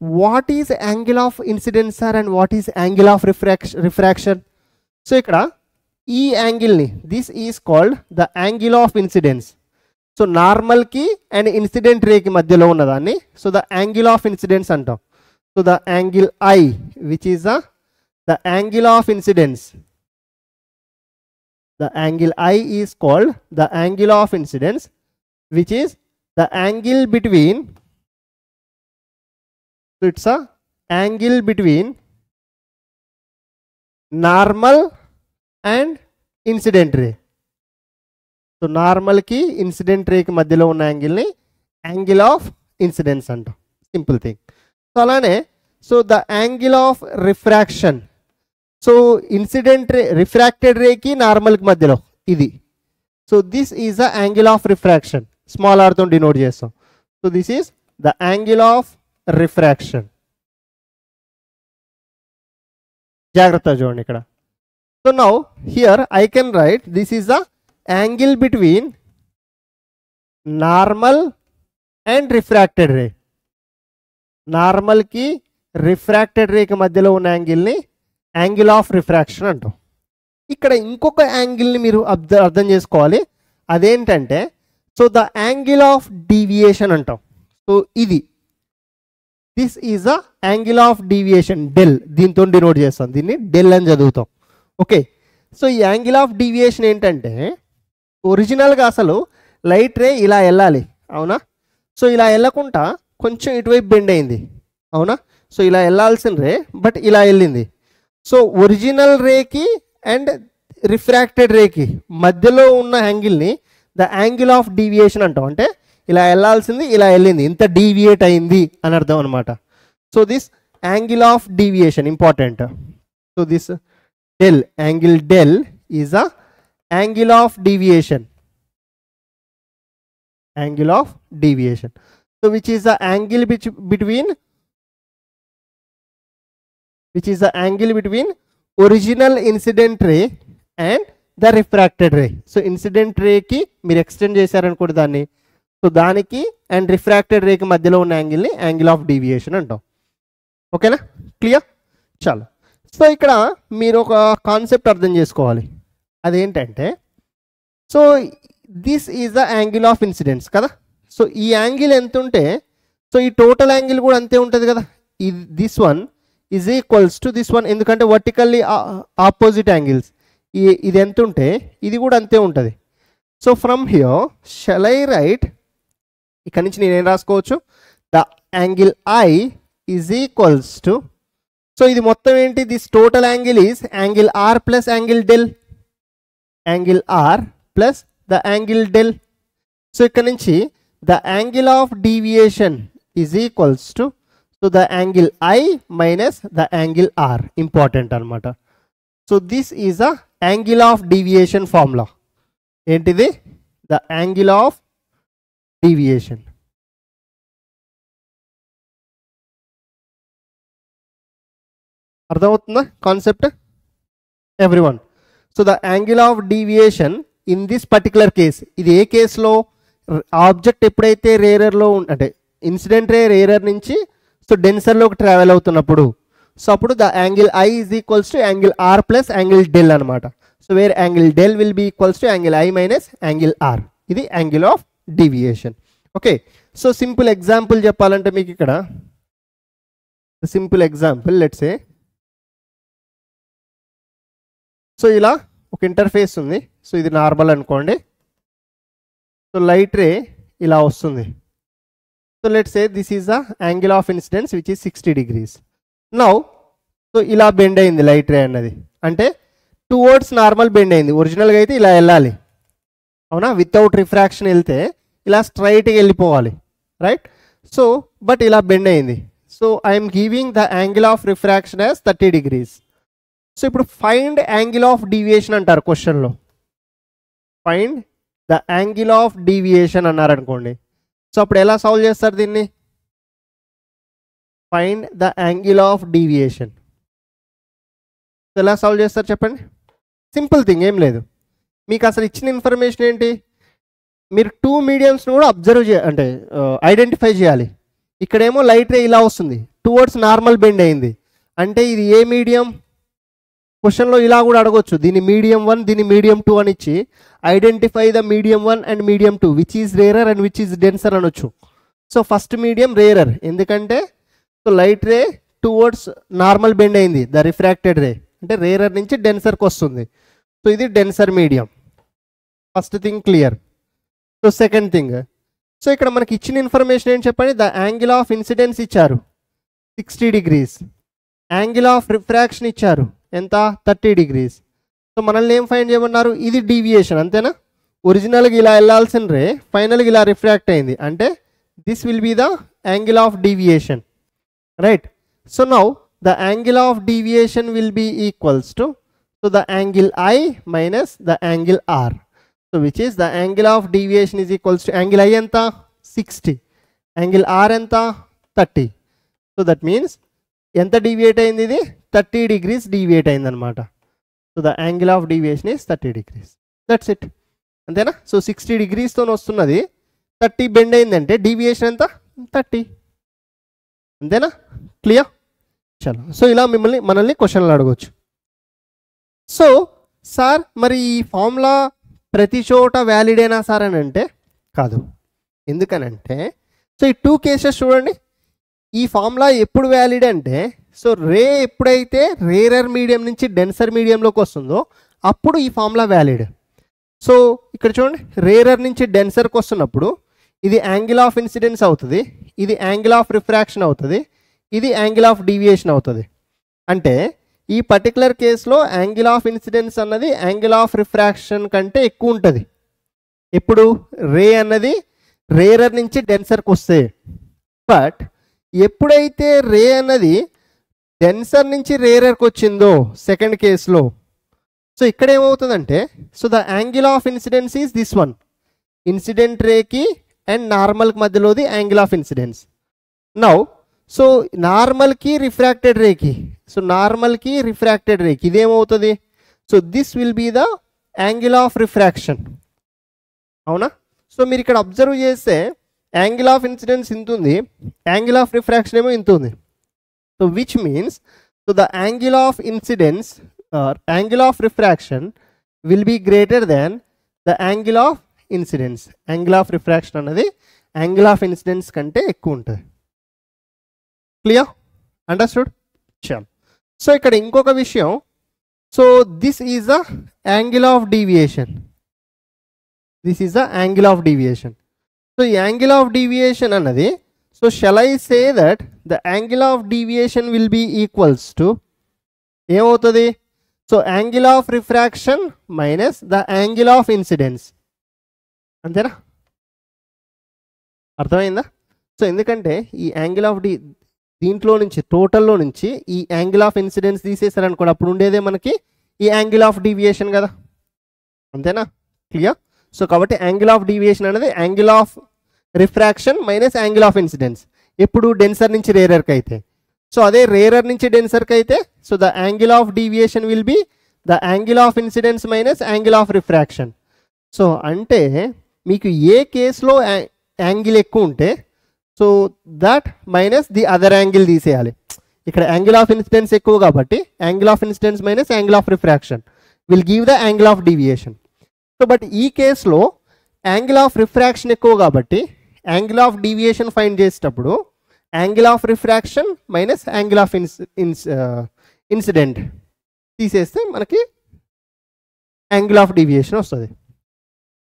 what is angle of incidence sir and what is angle of refraction? So ఇక్కడ ఈ యాంగిల్ని this is called the angle of incidence. So నార్మల్కి అండ్ ఇన్సిడెంట్ రేకి మధ్యలో ఉన్నదాన్ని so the angle of incidence అంటాం. So the angle I which is the angle of incidence, the angle I is called the angle of incidence, which is the angle between, so it's a angle between normal and incident ray. So normal ki incident ray ki madhyalo unna angle ni angle of incidence anta. Simple thing. So alane so the angle of refraction, so incident ray refracted రేకి నార్మల్కి మధ్యలో ఇది. So this is the angle of refraction, small ఆర్తో డినోట్ చేస్తాం. So this is the angle of refraction. జాగ్రత్త చూడండి ఇక్కడ. So now here I can write this is the angle between normal and refracted ray. నార్మల్కి రిఫ్రాక్టెడ్ రేకి మధ్యలో ఉన్న యాంగిల్ని యాంగిల్ ఆఫ్ రిఫ్రాక్షన్ అంటాం. ఇక్కడ ఇంకొక యాంగిల్ని మీరు అర్థం చేసుకోవాలి, అదేంటంటే so the angle of deviation అంటాం. సో ఇది this is the angle of deviation, del, దీంతో డినోట్ చేస్తాం, దీన్ని డెల్ అని చదువుతాం. ఓకే. సో ఈ యాంగిల్ ఆఫ్ డీవియేషన్ ఏంటంటే ఒరిజినల్గా అసలు లైట్ రే ఇలా వెళ్ళాలి, అవునా? సో ఇలా వెళ్ళకుండా కొంచెం ఇటువైపు బెండ్ అయింది, అవునా? సో ఇలా వెళ్ళాల్సిన రే బట్ ఇలా వెళ్ళింది. సో ఒరిజినల్ రేకి అండ్ రిఫ్రాక్టెడ్ రేకి మధ్యలో ఉన్న యాంగిల్ని ద యాంగిల్ ఆఫ్ డీవియేషన్ అంటాం. అంటే ఇలా వెళ్ళాల్సింది ఇలా వెళ్ళింది, ఇంత డీవియేట్ అయింది అని అర్థం అనమాట. So this angle of deviation important. So this del, angle del is a angle of deviation, angle of deviation. So which is the angle between which is the angle between original incident ray and the refracted ray. So incident ray ki మీరు ఎక్స్టెండ్ చేశారనుకోండి దాన్ని, సో దానికి అండ్ రిఫ్రాక్టెడ్ రేకి మధ్యలో ఉన్న యాంగిల్ని యాంగిల్ ఆఫ్ డీవియేషన్ అంటాం. ఓకేనా? క్లియర్? చాలా. సో ఇక్కడ మీరు ఒక కాన్సెప్ట్ అర్థం చేసుకోవాలి, అదేంటంటే so this is the angle of incidence కదా. సో ఈ యాంగిల్ ఎంత ఉంటే సో ఈ టోటల్ యాంగిల్ కూడా అంతే ఉంటుంది కదా. This one is equals to this one, ఎందుకంటే వర్టికల్లీ ఆపోజిట్ యాంగిల్స్. ఇది ఎంత ఉంటే ఇది కూడా అంతే ఉంటుంది. So from here shall I write, ఇక్కడ నుంచి నేనేం రాసుకోవచ్చు, the angle I is equals to, so ఇది మొత్తం ఏంటి, this total angle is angle are plus angle del, angle are plus the angle del. So ఇక్కడ నుంచి the angle of deviation is equals to so the angle I minus the angle R, important anamata. So this is a angle of deviation formula. Entidi the angle of deviation. అర్థమవుతుందా concept everyone? So the angle of deviation in this particular case, ఇది ఏ కేసులో, ఆబ్జెక్ట్ ఎప్పుడైతే రేరర్లో అంటే ఇన్సిడెంట్ రే రేరర్ నుంచి సో డెన్సర్లోకి ట్రావెల్ అవుతున్నప్పుడు, సో అప్పుడు the angle I is equals to angle are plus angle del అనమాట. So where angle del will be equals to angle i minus angle r. ఇది angle of deviation. Okay, so simple example చెప్పాలంటే మీకు ఇక్కడ simple example let's say, so ఇలా ఒక ఇంటర్ఫేస్ ఉంది. సో ఇది నార్మల్ అనుకోండి. సో లైట్ రే ఇలా వస్తుంది. So let's say this is the angle of incidence which is 60 degrees. Now so ఇలా బెండ్ అయింది లైట్ రే అన్నది, అంటే టువర్డ్స్ నార్మల్ బెండ్ అయింది. ఒరిజినల్గా అయితే ఇలా వెళ్ళాలి, అవునా, వితౌట్ రిఫ్రాక్షన్ వెళ్తే ఇలా స్ట్రైట్గా వెళ్ళిపోవాలి, రైట్. సో బట్ ఇలా బెండ్ అయింది. So I'm giving the angle of refraction as 30 degrees. So ఇప్పుడు ఫైండ్ యాంగిల్ ఆఫ్ డీవియేషన్ అంటారు క్వశ్చన్లో. Find the angle of deviation అన్నారు అనుకోండి. సో అప్పుడు ఎలా సాల్వ్ చేస్తారు దీన్ని? Find the angle of deviation ఎలా సాల్వ్ చేస్తారు చెప్పండి? సింపుల్ థింగ్, ఏం లేదు. మీకు అసలు ఇచ్చిన ఇన్ఫర్మేషన్ ఏంటి? మీరు 2 మీడియంస్ను కూడా అబ్జర్వ్ అంటే ఐడెంటిఫై చేయాలి. ఇక్కడేమో లైట్ రే ఇలా వస్తుంది, టువర్డ్స్ నార్మల్ బెండ్ అయింది, అంటే ఇది ఏ మీడియం? క్వశ్చన్లో ఇలా కూడా అడగొచ్చు, దీని మీడియం 1 దీని మీడియం 2 అని ఇచ్చి identify the medium 1 and medium 2 which is rarer and which is denser అనొచ్చు. సో ఫస్ట్ మీడియం రేరర్, ఎందుకంటే so light ray towards normal bend అయింది, ద రిఫ్రాక్టెడ్ రే, అంటే రేరర్ నుంచి డెన్సర్కి వస్తుంది. సో ఇది denser medium. First thing clear. So second thing, so ఇక్కడ మనకి ఇచ్చిన ఇన్ఫర్మేషన్ ఏంటి చెప్పండి? ద యాంగిల్ ఆఫ్ ఇన్సిడెన్స్ ఇచ్చారు 60 degrees, యాంగిల్ ఆఫ్ రిఫ్రాక్షన్ ఇచ్చారు ఎంత? 30 degrees. సో మనల్ని ఏం ఫైండ్ చేయమన్నారు? ఇది డీవియేషన్, అంతేనా? ఒరిజినల్గా ఇలా వెళ్ళాల్సిన రే ఫైనల్గా ఇలా రిఫ్రాక్ట్ అయింది, అంటే this will be the angle of deviation, right. So now the angle of deviation will be equals to the angle I minus the angle R. So which is the angle of deviation is equals to angle I enta 60, angle R enta 30. So that means enta deviate ayindi idi 30 degrees deviate ayindi anamata. So the angle of deviation is 30 degrees. That's it, antena? So 60 degrees తో వస్తున్నది 30 bend అయిందంటే డీవియేషన్ ఎంత? 30, అంతేనా? క్లియర్? చలో, సో ఇలా మనల్ని క్వశ్చన్లు అడగవచ్చు. సో సార్ మరి ఈ ఫార్ములా ప్రతి చోట వ్యాలిడేనా సార్ అని అంటే కాదు. ఎందుకనంటే సో ఈ 2 కేసెస్ చూడండి. ఈ ఫార్ములా ఎప్పుడు వ్యాలిడ్ అంటే సో రే ఎప్పుడైతే రేరర్ మీడియం నుంచి డెన్సర్ మీడియంలోకి వస్తుందో అప్పుడు ఈ ఫార్ములా వ్యాలిడ్. సో ఇక్కడ చూడండి, రేరర్ నుంచి డెన్సర్కి వస్తున్నప్పుడు ఇది యాంగిల్ ఆఫ్ ఇన్సిడెన్స్ అవుతుంది, ఇది యాంగిల్ ఆఫ్ రిఫ్రాక్షన్ అవుతుంది, ఇది యాంగిల్ ఆఫ్ డీవియేషన్ అవుతుంది. అంటే ఈ పర్టికులర్ కేసులో యాంగిల్ ఆఫ్ ఇన్సిడెన్స్ అన్నది యాంగిల్ ఆఫ్ రిఫ్రాక్షన్ కంటే ఎక్కువ ఉంటుంది. ఇప్పుడు రే అన్నది రేరర్ నుంచి డెన్సర్కి వస్తే, బట్ ఎప్పుడైతే రే అన్నది డెన్సర్ నుంచి రేరర్కి వచ్చిందో సెకండ్ కేసులో, సో ఇక్కడ ఏమవుతుందంటే so the angle of incidence is this one, incident రేకి అండ్ నార్మల్కి మధ్యలోది angle of incidence. Now so నార్మల్కి రిఫ్రాక్టెడ్ రేకి, సో నార్మల్కి రిఫ్రాక్టెడ్ రేకి ఇదేమవుతుంది? So this will be the angle of refraction, అవునా? సో మీరు ఇక్కడ అబ్జర్వ్ చేస్తే యాంగిల్ ఆఫ్ ఇన్సిడెన్స్ ఇంత ఉంది, యాంగిల్ ఆఫ్ రిఫ్రాక్షన్ ఏమో ఇంత ఉంది. So which means so the angle of incidence angle of refraction will be greater than the angle of incidence. Angle of refraction అన్నది యాంగిల్ ఆఫ్ ఇన్సిడెన్స్ కంటే ఎక్కువ ఉంటుంది. క్లియర్? అండర్స్టూడ్? చల్. సో ఇక్కడ ఇంకొక విషయం, so this is the angle of deviation, this is the angle of deviation. So ఈ యాంగిల్ ఆఫ్ డీవియేషన్ అన్నది, so shall I say that the angle of deviation will be equals to ఏమవుతుంది? So angle of refraction minus the angle of incidence, అంతేనా? అర్థమైందా? సో ఎందుకంటే ఈ యాంగిల్ ఆఫ్ దీంట్లో నుంచి టోటల్లో నుంచి ఈ యాంగిల్ ఆఫ్ ఇన్సిడెన్స్ తీసేసారనుకోండి, అప్పుడు ఉండేదే మనకి ఈ యాంగిల్ ఆఫ్ డీవియేషన్ కదా, అంతేనా? క్లియర్? సో కాబట్టి యాంగిల్ ఆఫ్ డీవియేషన్ అనేది angle of refraction minus angle of incidence ఎప్పుడు డెన్సర్ నుంచి రేరర్కి అయితే. సో అదే రేరర్ నుంచి డెన్సర్కి అయితే so the angle of deviation will be the angle of incidence minus angle of refraction. So అంటే మీకు ఏ కేసులో యాంగిల్ ఎక్కువ ఉంటే so that minus the other angle తీసేయాలి. ఇక్కడ యాంగిల్ ఆఫ్ ఇన్సిడెన్స్ ఎక్కువ కాబట్టి angle of incidence minus angle of refraction will give the angle of deviation. So but ఈ కేసులో యాంగిల్ ఆఫ్ రిఫ్రాక్షన్ ఎక్కువ కాబట్టి యాంగిల్ ఆఫ్ డీవియేషన్ ఫైండ్ చేసేటప్పుడు angle of refraction minus angle of incident తీసేస్తే మనకి యాంగిల్ ఆఫ్ డీవియేషన్ వస్తుంది.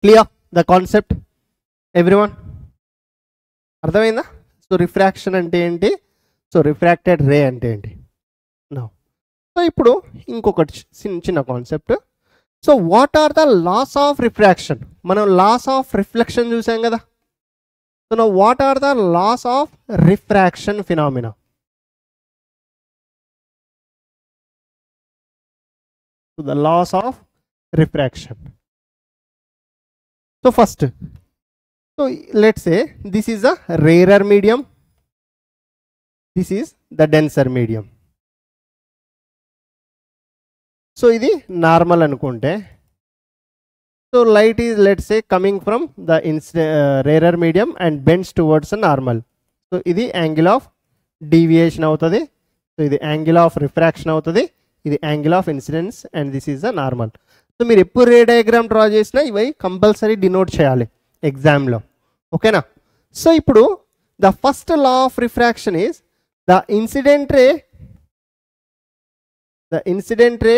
Clear the concept everyone? అర్థమైందా? సో రిఫ్రాక్షన్ అంటే ఏంటి, సో రిఫ్రాక్టెడ్ రే అంటే ఏంటి నౌ. సో ఇప్పుడు ఇంకొకటి చిన్న concept. So what are the laws of refraction? మనం లాస్ ఆఫ్ రిఫ్లెక్షన్ చూసాం కదా. So now what are the laws of refraction phenomena? So the laws of refraction. So first, so let's say this is a rarer medium, this is the denser medium. So ఇది నార్మల్ అనుకుంటే, so light is let's say coming from the rarer medium and bends towards a normal. So ఇది యాంగిల్ ఆఫ్ డీవియేషన్ అవుతుంది. సో ఇది యాంగిల్ ఆఫ్ రిఫ్రాక్షన్ అవుతుంది. ఇది angle of incidence and this is the normal. So మీరు ఎప్పుడు రే డయాగ్రామ్ డ్రా చేసినా ఇవి కంపల్సరీ డినోట్ చేయాలి ఎగ్జామ్లో. ఓకేనా? సో ఇప్పుడు the first law of refraction is the incident ray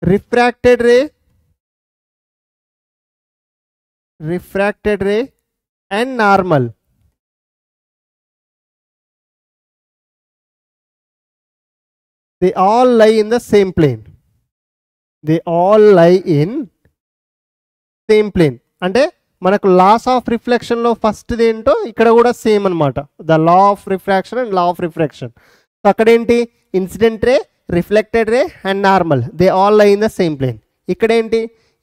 refracted ray and normal they all lie in the same plane. They all lie in same plane. అంటే మనకు లాస్ ఆఫ్ రిఫ్లెక్షన్లో ఫస్ట్ది ఏంటో ఇక్కడ కూడా సేమ్ అనమాట. The law of refraction and law of refraction. So అక్కడేంటి incident ray, reflected ray and normal they all lie in the same plane. ఇక్కడేంటి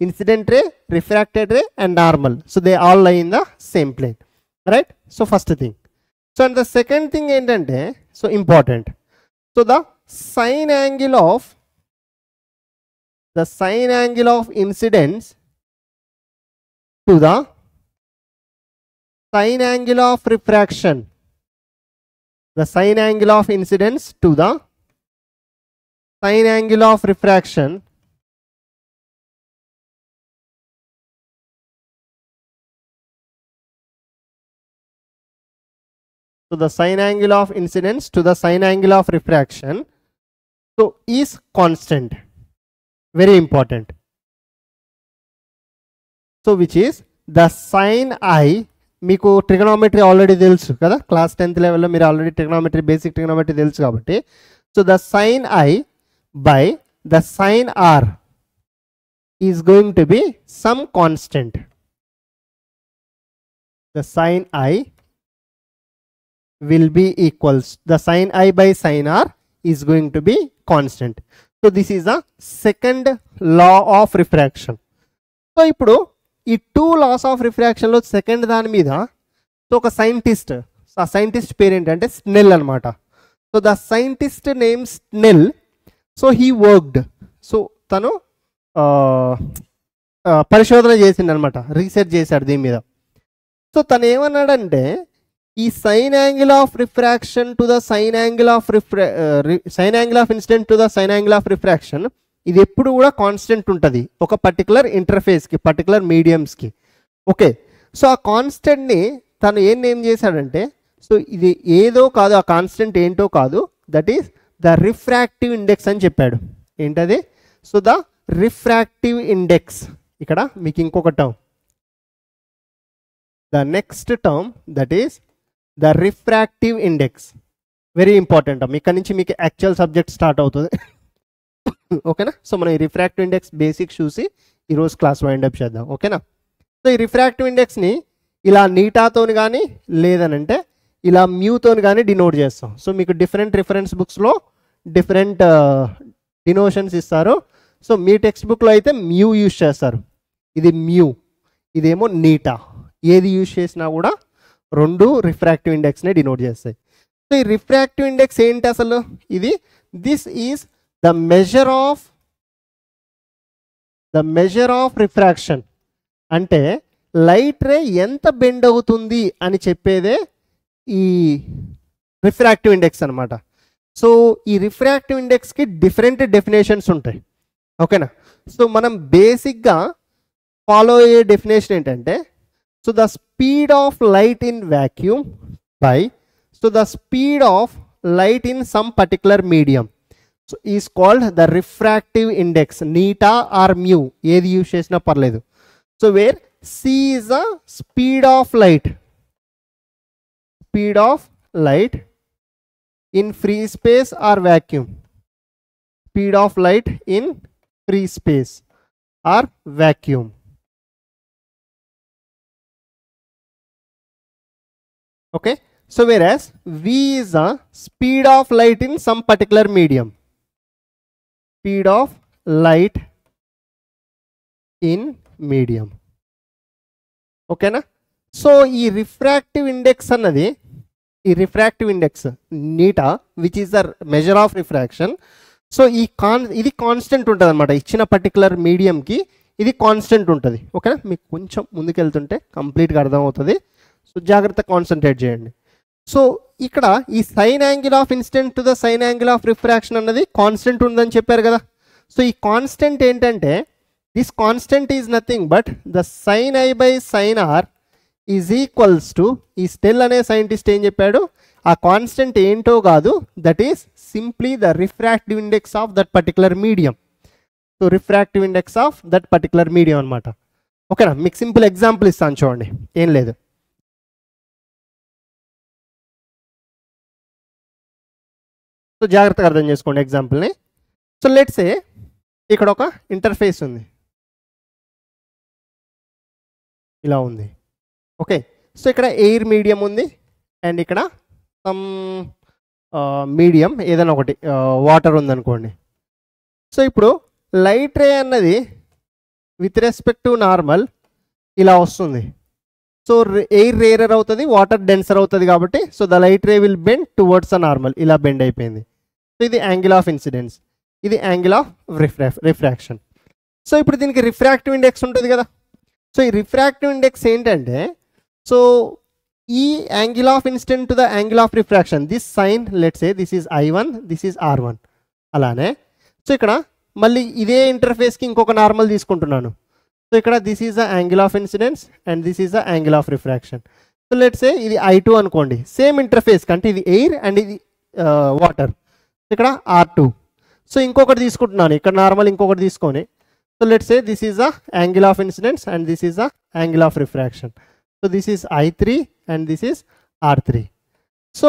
incident ray, refracted ray and normal. So they all lie in the same plane, right? So first thing. So and the second thing ఏంటంటే, so important, so the sine angle of incidence to the sine angle of refraction, the sine angle of incidence to the sine angle of refraction to the sine angle of incidence to the sine angle of refraction, so is constant. Very important. So which is the sin I, మీకు ట్రిగనోమెట్రీ ఆల్రెడీ తెలుసు కదా, క్లాస్ 10th లెవెల్లో మీరు ఆల్రెడీ ట్రిగనోమెట్రీ, బేసిక్ ట్రిగనోమెట్రీ తెలుసు కాబట్టి, so the sin I by the sin R is going to be some constant. The sin I will be equals, the sin I by sin R is going to be constant. So this is a second law of refraction. So ఇప్పుడు ఈ 2 laws of refraction లో సెకండ్ దాని మీద సో ఒక సైంటిస్ట్, ఆ సైంటిస్ట్ పేరు ఏంటంటే స్నెల్ అనమాట. So the scientist name Snell, so he worked, so తను పరిశోధన చేసిండు అనమాట, రీసెర్చ్ చేశాడు దీని మీద. సో తను ఏమన్నాడంటే ఈ sine angle of refraction to the sine angle of sign angle of incident to the sine angle of refraction ఇది ఎప్పుడు కూడా కాన్స్టెంట్ ఉంటుంది ఒక పర్టికులర్ ఇంటర్ఫేస్కి, పర్టికులర్ మీడియంస్కి. ఓకే, సో ఆ కాన్స్టెంట్ని తను ఏం నేమ్ చేశాడంటే, సో ఇది ఏదో కాదు, ఆ కాన్స్టెంట్ ఏంటో కాదు, that is the refractive index అని చెప్పాడు. ఏంటది? So the refractive index. ఇక్కడ మీకు ఇంకొక term, the next term that is the refractive index. Very important. ఇక్కడ నుంచి మీకు యాక్చువల్ సబ్జెక్ట్ స్టార్ట్ అవుతుంది. ఓకేనా? సో మనం ఈ రిఫ్రాక్టివ్ ఇండెక్స్ బేసిక్స్ చూసి ఈరోజు క్లాస్ వైండప్ చేద్దాం. ఓకేనా? సో ఈ రిఫ్రాక్టివ్ ఇండెక్స్ని ఇలా నీటాతోని కానీ లేదనంటే ఇలా మ్యూతోని కానీ డినోట్ చేస్తాం. సో మీకు డిఫరెంట్ రిఫరెన్స్ బుక్స్లో డిఫరెంట్ డినోషన్స్ ఇస్తారు. సో మీ టెక్స్ట్ బుక్లో అయితే మ్యూ యూజ్ చేస్తారు, ఇది మ్యూ, ఇదేమో నీటా. ఏది యూజ్ చేసినా కూడా రెండు రిఫ్రాక్టివ్ ఇండెక్స్ని డినోట్ చేస్తాయి. సో ఈ రిఫ్రాక్టివ్ ఇండెక్స్ ఏంటి అసలు? ఇది this is the measure of refraction. అంటే లైట్ రే ఎంత బెండ్ అవుతుంది అని చెప్పేదే ఈ రిఫ్రాక్టివ్ ఇండెక్స్ అనమాట. సో ఈ రిఫ్రాక్టివ్ ఇండెక్స్కి డిఫరెంట్ డెఫినేషన్స్ ఉంటాయి. ఓకేనా. సో మనం బేసిక్గా ఫాలో అయ్యే డెఫినేషన్ ఏంటంటే, so the speed of light in vacuum by so the speed of light in some particular medium, so is called the refractive index, neta or mu, ఏది యూస్ చేసినా పర్లేదు. So where c is the speed of light in free space or vacuum, speed of light in free space or vacuum. Okay. So whereas v is the speed of light in some particular medium, speed of light in medium. Okay na. So ఈ రిఫ్రాక్టివ్ ఇండెక్స్ అన్నది, ఈ రిఫ్రాక్టివ్ ఇండెక్స్ నీటా which is the measure of refraction. So ఇది కాన్స్టెంట్ ఉంటుంది అనమాట, ఇచ్చిన పర్టికులర్ మీడియంకి ఇది కాన్స్టెంట్ ఉంటుంది. ఓకేనా. మీకు కొంచెం ముందుకెళ్తుంటే కంప్లీట్గా అర్థమవుతుంది. సో జాగ్రత్త కాన్సన్ట్రేట్ చేయండి. సో ఇక్కడ ఈ sine angle of incident to the sine angle of refraction అన్నది కాన్స్టెంట్ ఉందని చెప్పారు కదా. సో ఈ కాన్స్టెంట్ ఏంటంటే, this constant is nothing but the sine I by sine R is equals to, ఈ స్టెల్ అనే సైంటిస్ట్ ఏం చెప్పాడు, ఆ కాన్స్టెంట్ ఏంటో కాదు, that is simply the refractive index of that particular medium. So refractive index of that particular medium అనమాట. ఓకేనా. మీకు సింపుల్ ఎగ్జాంపుల్ ఇస్తాను చూడండి, ఏం లేదు. సో జాగ్రత్తగా అర్థం చేసుకోండి ఎగ్జాంపుల్ని. సో లెట్స్ సే ఇక్కడ ఒక ఇంటర్ఫేస్ ఉంది, ఇలా ఉంది. ఓకే. సో ఇక్కడ ఎయిర్ మీడియం ఉంది అండ్ ఇక్కడ సమ్ మీడియం ఏదైనా ఒకటి వాటర్ ఉందనుకోండి. సో ఇప్పుడు లైట్ రే అన్నది విత్ రెస్పెక్ట్ టు నార్మల్ ఇలా వస్తుంది. సో ఎయిర్ రేరర్ అవుతుంది, వాటర్ డెన్సర్ అవుతుంది కాబట్టి so the light ray will bend towards the normal, ఇలా బెండ్ అయిపోయింది. సో ఇది యాంగిల్ ఆఫ్ ఇన్సిడెన్స్, ఇది యాంగిల్ ఆఫ్ రిఫ్రాక్షన్. సో ఇప్పుడు దీనికి రిఫ్రాక్టివ్ ఇండెక్స్ ఉంటుంది కదా. సో ఈ రిఫ్రాక్టివ్ ఇండెక్స్ ఏంటంటే, సో ఈ angle of incident to the angle of refraction, this sine let's say this is I1, this is R1. అలానే సో ఇక్కడ మళ్ళీ ఇదే ఇంటర్ఫేస్కి ఇంకొక నార్మల్ తీసుకుంటున్నాను. సో ఇక్కడ this is the angle of incidence and this is the angle of refraction. So let's సే ఇది I2 అనుకోండి, సేమ్ ఇంటర్ఫేస్ కంటే ఇది ఎయిర్ అండ్ ఇది వాటర్, ఇక్కడ R2. సో ఇంకొకటి తీసుకుంటున్నాను, ఇక్కడ నార్మల్ ఇంకొకటి తీసుకొని, so let's say this is the angle of incidence and this is the angle of refraction. So this is I3 and this is R3. So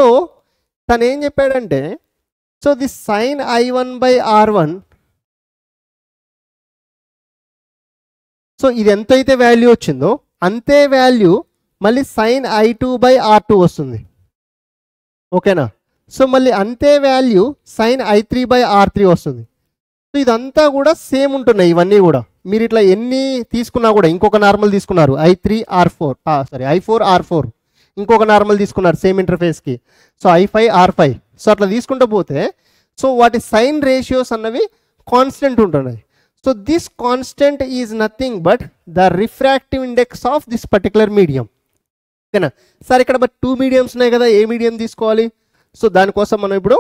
తను ఏం చెప్పాడంటే, so this sine I1 by R1, so ఇది ఎంతైతే వాల్యూ వచ్చిందో అంతే వాల్యూ మళ్ళీ సైన్ I2 బై R2 వస్తుంది. ఓకేనా. సో మళ్ళీ అంతే value sign I3 by R3 వస్తుంది. సో ఇదంతా కూడా సేమ్ ఉంటున్నాయి ఇవన్నీ కూడా. మీరు ఇట్లా ఎన్ని తీసుకున్నా కూడా, ఇంకొక నార్మల్ తీసుకున్నారు I4R4, ఇంకొక నార్మల్ తీసుకున్నారు సేమ్ ఇంటర్ఫేస్కి, సో I5R5. సో అట్లా తీసుకుంటూ పోతే సో వాటి సైన్ రేషియోస్ అన్నవి కాన్స్టెంట్ ఉంటున్నాయి. So this constant is nothing but the refractive index of this particular medium. ఓకేనా. సార్ ఇక్కడ బట్ 2 మీడియంస్ ఉన్నాయి కదా, ఏ మీడియం తీసుకోవాలి? సో దానికోసం మనం ఇప్పుడు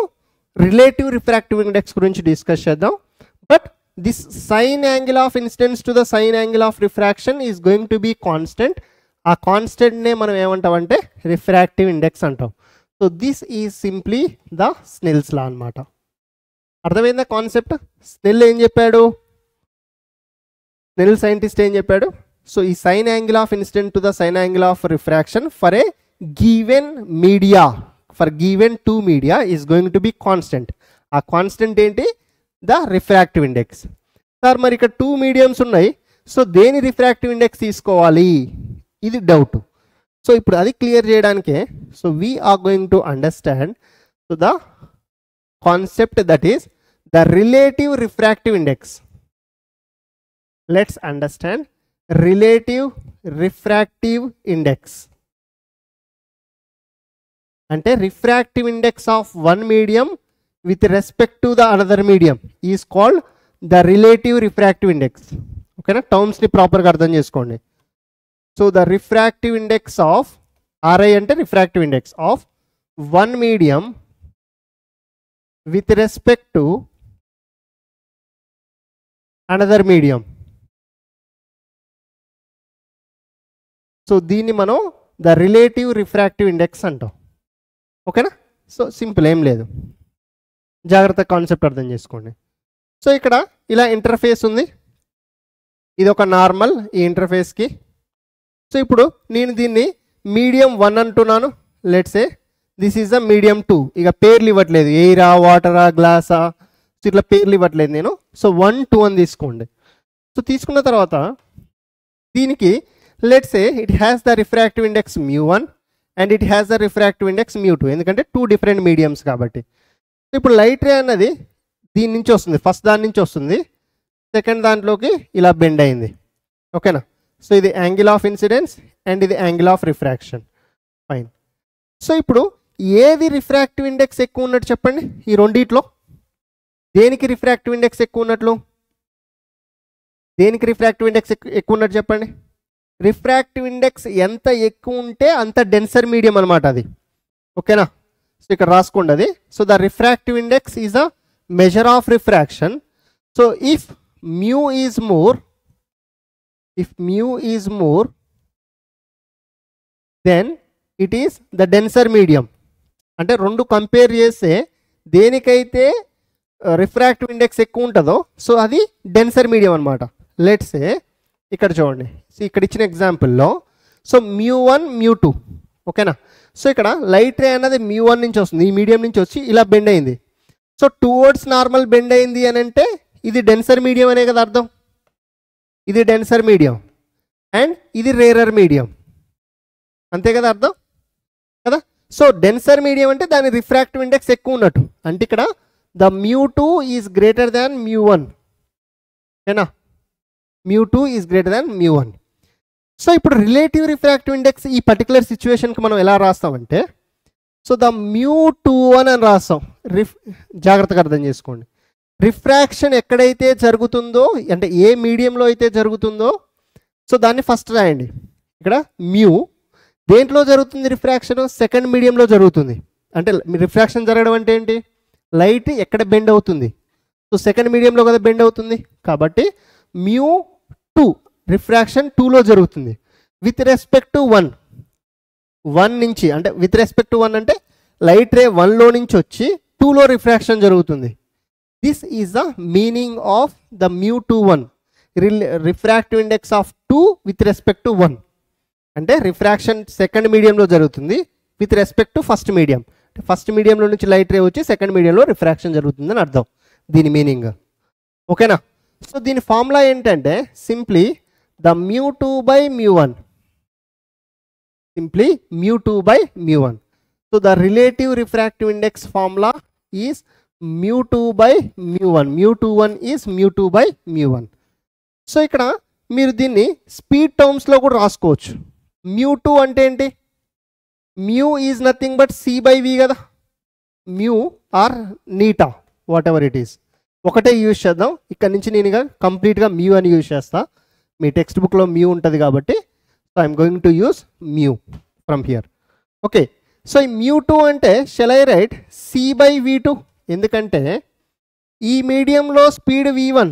రిలేటివ్ రిఫ్రాక్టివ్ ఇండెక్స్ గురించి డిస్కస్ చేద్దాం. But this sine angle of incidence to the sine angle of refraction is going to be constant. ఆ కాన్స్టెంట్నే మనం ఏమంటామంటే రిఫ్రాక్టివ్ ఇండెక్స్ అంటాం. So this is simply the Snell's law అనమాట. అర్థమైందా కాన్సెప్ట్? స్నెల్ ఏం చెప్పాడు, స్నెల్ సైంటిస్ట్ ఏం చెప్పాడు? సో ఈ sine angle of incident to the sine angle of refraction for a given media, for given 2 media is going to be constant. ఆ కాన్స్టెంట్ ఏంటి? The refractive index. సార్ మరి ఇక్కడ 2 మీడియంస్ ఉన్నాయి, సో దేని రిఫ్రాక్టివ్ ఇండెక్స్ తీసుకోవాలి, ఇది డౌట్. సో ఇప్పుడు అది క్లియర్ చేయడానికే so we are going to understand so the concept that is the relative refractive index. Let's understand relative refractive index. అంటే refractive index of one medium with respect to the another medium is called the relative refractive index. ఓకేనా. టర్మ్స్ని ప్రాపర్గా అర్థం చేసుకోండి. So the refractive index of RI అంటే refractive index of one medium with respect to another medium. So దీన్ని మనం ద రిలేటివ్ రిఫ్రాక్టివ్ ఇండెక్స్ అంటాం. ఓకేనా? సో సింపుల్, ఏం లేదు, జాగ్రత్త కాన్సెప్ట్ అర్థం చేసుకోండి. సో ఇక్కడ ఇలా ఇంటర్ఫేస్ ఉంది, ఇది ఒక నార్మల్ ఈ ఇంటర్ఫేస్కి. సో ఇప్పుడు నేను దీన్ని మీడియం 1 అంటున్నాను. Let's say this is the medium 2. ఇక పేర్లు ఇవ్వట్లేదు, ఎయిరా, వాటరా, గ్లాసా, సో ఇట్లా పేర్లు ఇవ్వట్లేదు నేను. సో 1, 2 అని తీసుకోండి. సో తీసుకున్న తర్వాత దీనికి let's say it has the refractive index μ1 and it has the refractive index μ2, ఎందుకంటే 2 డిఫరెంట్ మీడియమ్స్ కాబట్టి. ఇప్పుడు లైట్ రే అన్నది దీని నుంచి వస్తుంది, ఫస్ట్ దాని నుంచి వస్తుంది, సెకండ్ దాంట్లోకి ఇలా బెండ్ అయింది. ఓకేనా? సో ఇది యాంగిల్ ఆఫ్ ఇన్సిడెన్స్ అండ్ ఇది angle of refraction. Fine. So ఇప్పుడు ఏది రిఫ్రాక్టివ్ ఇండెక్స్ ఎక్కువ ఉన్నట్టు చెప్పండి? ఈ రెండిట్లో దేనికి రిఫ్రాక్టివ్ ఇండెక్స్ ఎక్కువ ఉన్నట్లు? దేనికి రిఫ్రాక్టివ్ ఇండెక్స్ ఎక్కువ ఉన్నట్టు చెప్పండి? రిఫ్రాక్టివ్ ఇండెక్స్ ఎంత ఎక్కువ ఉంటే అంత డెన్సర్ మీడియం అనమాట అది. ఓకేనా? సో ఇక్కడ రాసుకోండి అది. So the refractive index is a measure of refraction. So if mu is more, then it is the denser medium. అంటే రెండు కంపేర్ చేస్తే దేనికైతే రిఫ్రాక్టివ్ ఇండెక్స్ ఎక్కువ ఉంటుందో సో అది డెన్సర్ మీడియం అనమాట. లెట్స్ సే ఇక్కడ చూడండి, సో ఇక్కడ ఇచ్చిన ఎగ్జాంపుల్లో సో μ1 μ2. ఓకేనా? సో ఇక్కడ లైట్ రే అన్నది μ1 నుంచి వస్తుంది, ఈ మీడియం నుంచి వచ్చి ఇలా బెండ్ అయింది. సో టువర్డ్స్ నార్మల్ బెండ్ అయింది అని అంటే ఇది డెన్సర్ మీడియం అనే కదా అర్థం. ఇది డెన్సర్ మీడియం అండ్ ఇది రేరర్ మీడియం, అంతే కదా అర్థం కదా. సో డెన్సర్ మీడియం అంటే దాని రిఫ్రాక్టివ్ ఇండెక్స్ ఎక్కువ ఉన్నట్టు, అంటే ఇక్కడ ద μ2 ఈజ్ గ్రేటర్ దాన్ μ1. ఓకేనా? μ2 ఈజ్ గ్రేటర్ దాన్ μ1. సో ఇప్పుడు రిలేటివ్ రిఫ్రాక్టివ్ ఇండెక్స్ ఈ పర్టికులర్ సిచ్యువేషన్కి మనం ఎలా రాస్తామంటే సో ద μ21 అని రాస్తాం. జాగ్రత్తగా అర్థం చేసుకోండి. రిఫ్రాక్షన్ ఎక్కడైతే జరుగుతుందో అంటే ఏ మీడియంలో అయితే జరుగుతుందో సో దాన్ని ఫస్ట్ రాయండి. ఇక్కడ మ్యూ దేంట్లో జరుగుతుంది రిఫ్రాక్షన్? సెకండ్ మీడియంలో జరుగుతుంది. అంటే రిఫ్రాక్షన్ జరగడం అంటే ఏంటి? లైట్ ఎక్కడ బెండ్ అవుతుంది? సో సెకండ్ మీడియంలో కదా బెండ్ అవుతుంది, కాబట్టి μ2 రిఫ్రాక్షన్ 2లో జరుగుతుంది విత్ రెస్పెక్ట్ టు 1 నుంచి. అంటే విత్ రెస్పెక్ట్ టు 1 అంటే లైట్ రే 1లో నుంచి వచ్చి 2లో రిఫ్రాక్షన్ జరుగుతుంది. This is the meaning of the μ21, refractive index of 2 with respect to 1. అంటే రిఫ్రాక్షన్ సెకండ్ మీడియంలో జరుగుతుంది with respect to first medium. First మీడియంలో నుంచి లైట్ రే వచ్చి సెకండ్ మీడియంలో రిఫ్రాక్షన్ జరుగుతుందని అర్థం దీని మీనింగ్. ఓకేనా? సో దీని ఫార్ములా ఏంటంటే simply the μ2/μ1. Simply μ2/μ1. So the relative refractive index formula is μ2/μ1. μ21 is μ2/μ1. So ఇక్కడ మీరు దీన్ని స్పీడ్ టర్మ్స్లో కూడా రాసుకోవచ్చు. μ2 అంటే ఏంటి? Mu is nothing but c/v కదా. మ్యూ ఆర్ నీటా వాట్ ఎవర్ ఇట్ ఈస్, ఒకటే యూజ్ చేద్దాం. ఇక్కడ నుంచి నేను ఇక కంప్లీట్గా మ్యూ అని యూజ్ చేస్తా. మీ టెక్స్ట్ బుక్లో మ్యూ ఉంటుంది కాబట్టి so I'm going to use mu from here. Okay, so ఈ μ2 అంటే షెల్ ఐ రైట్ c/v2, ఎందుకంటే ఈ మీడియంలో స్పీడ్ v1,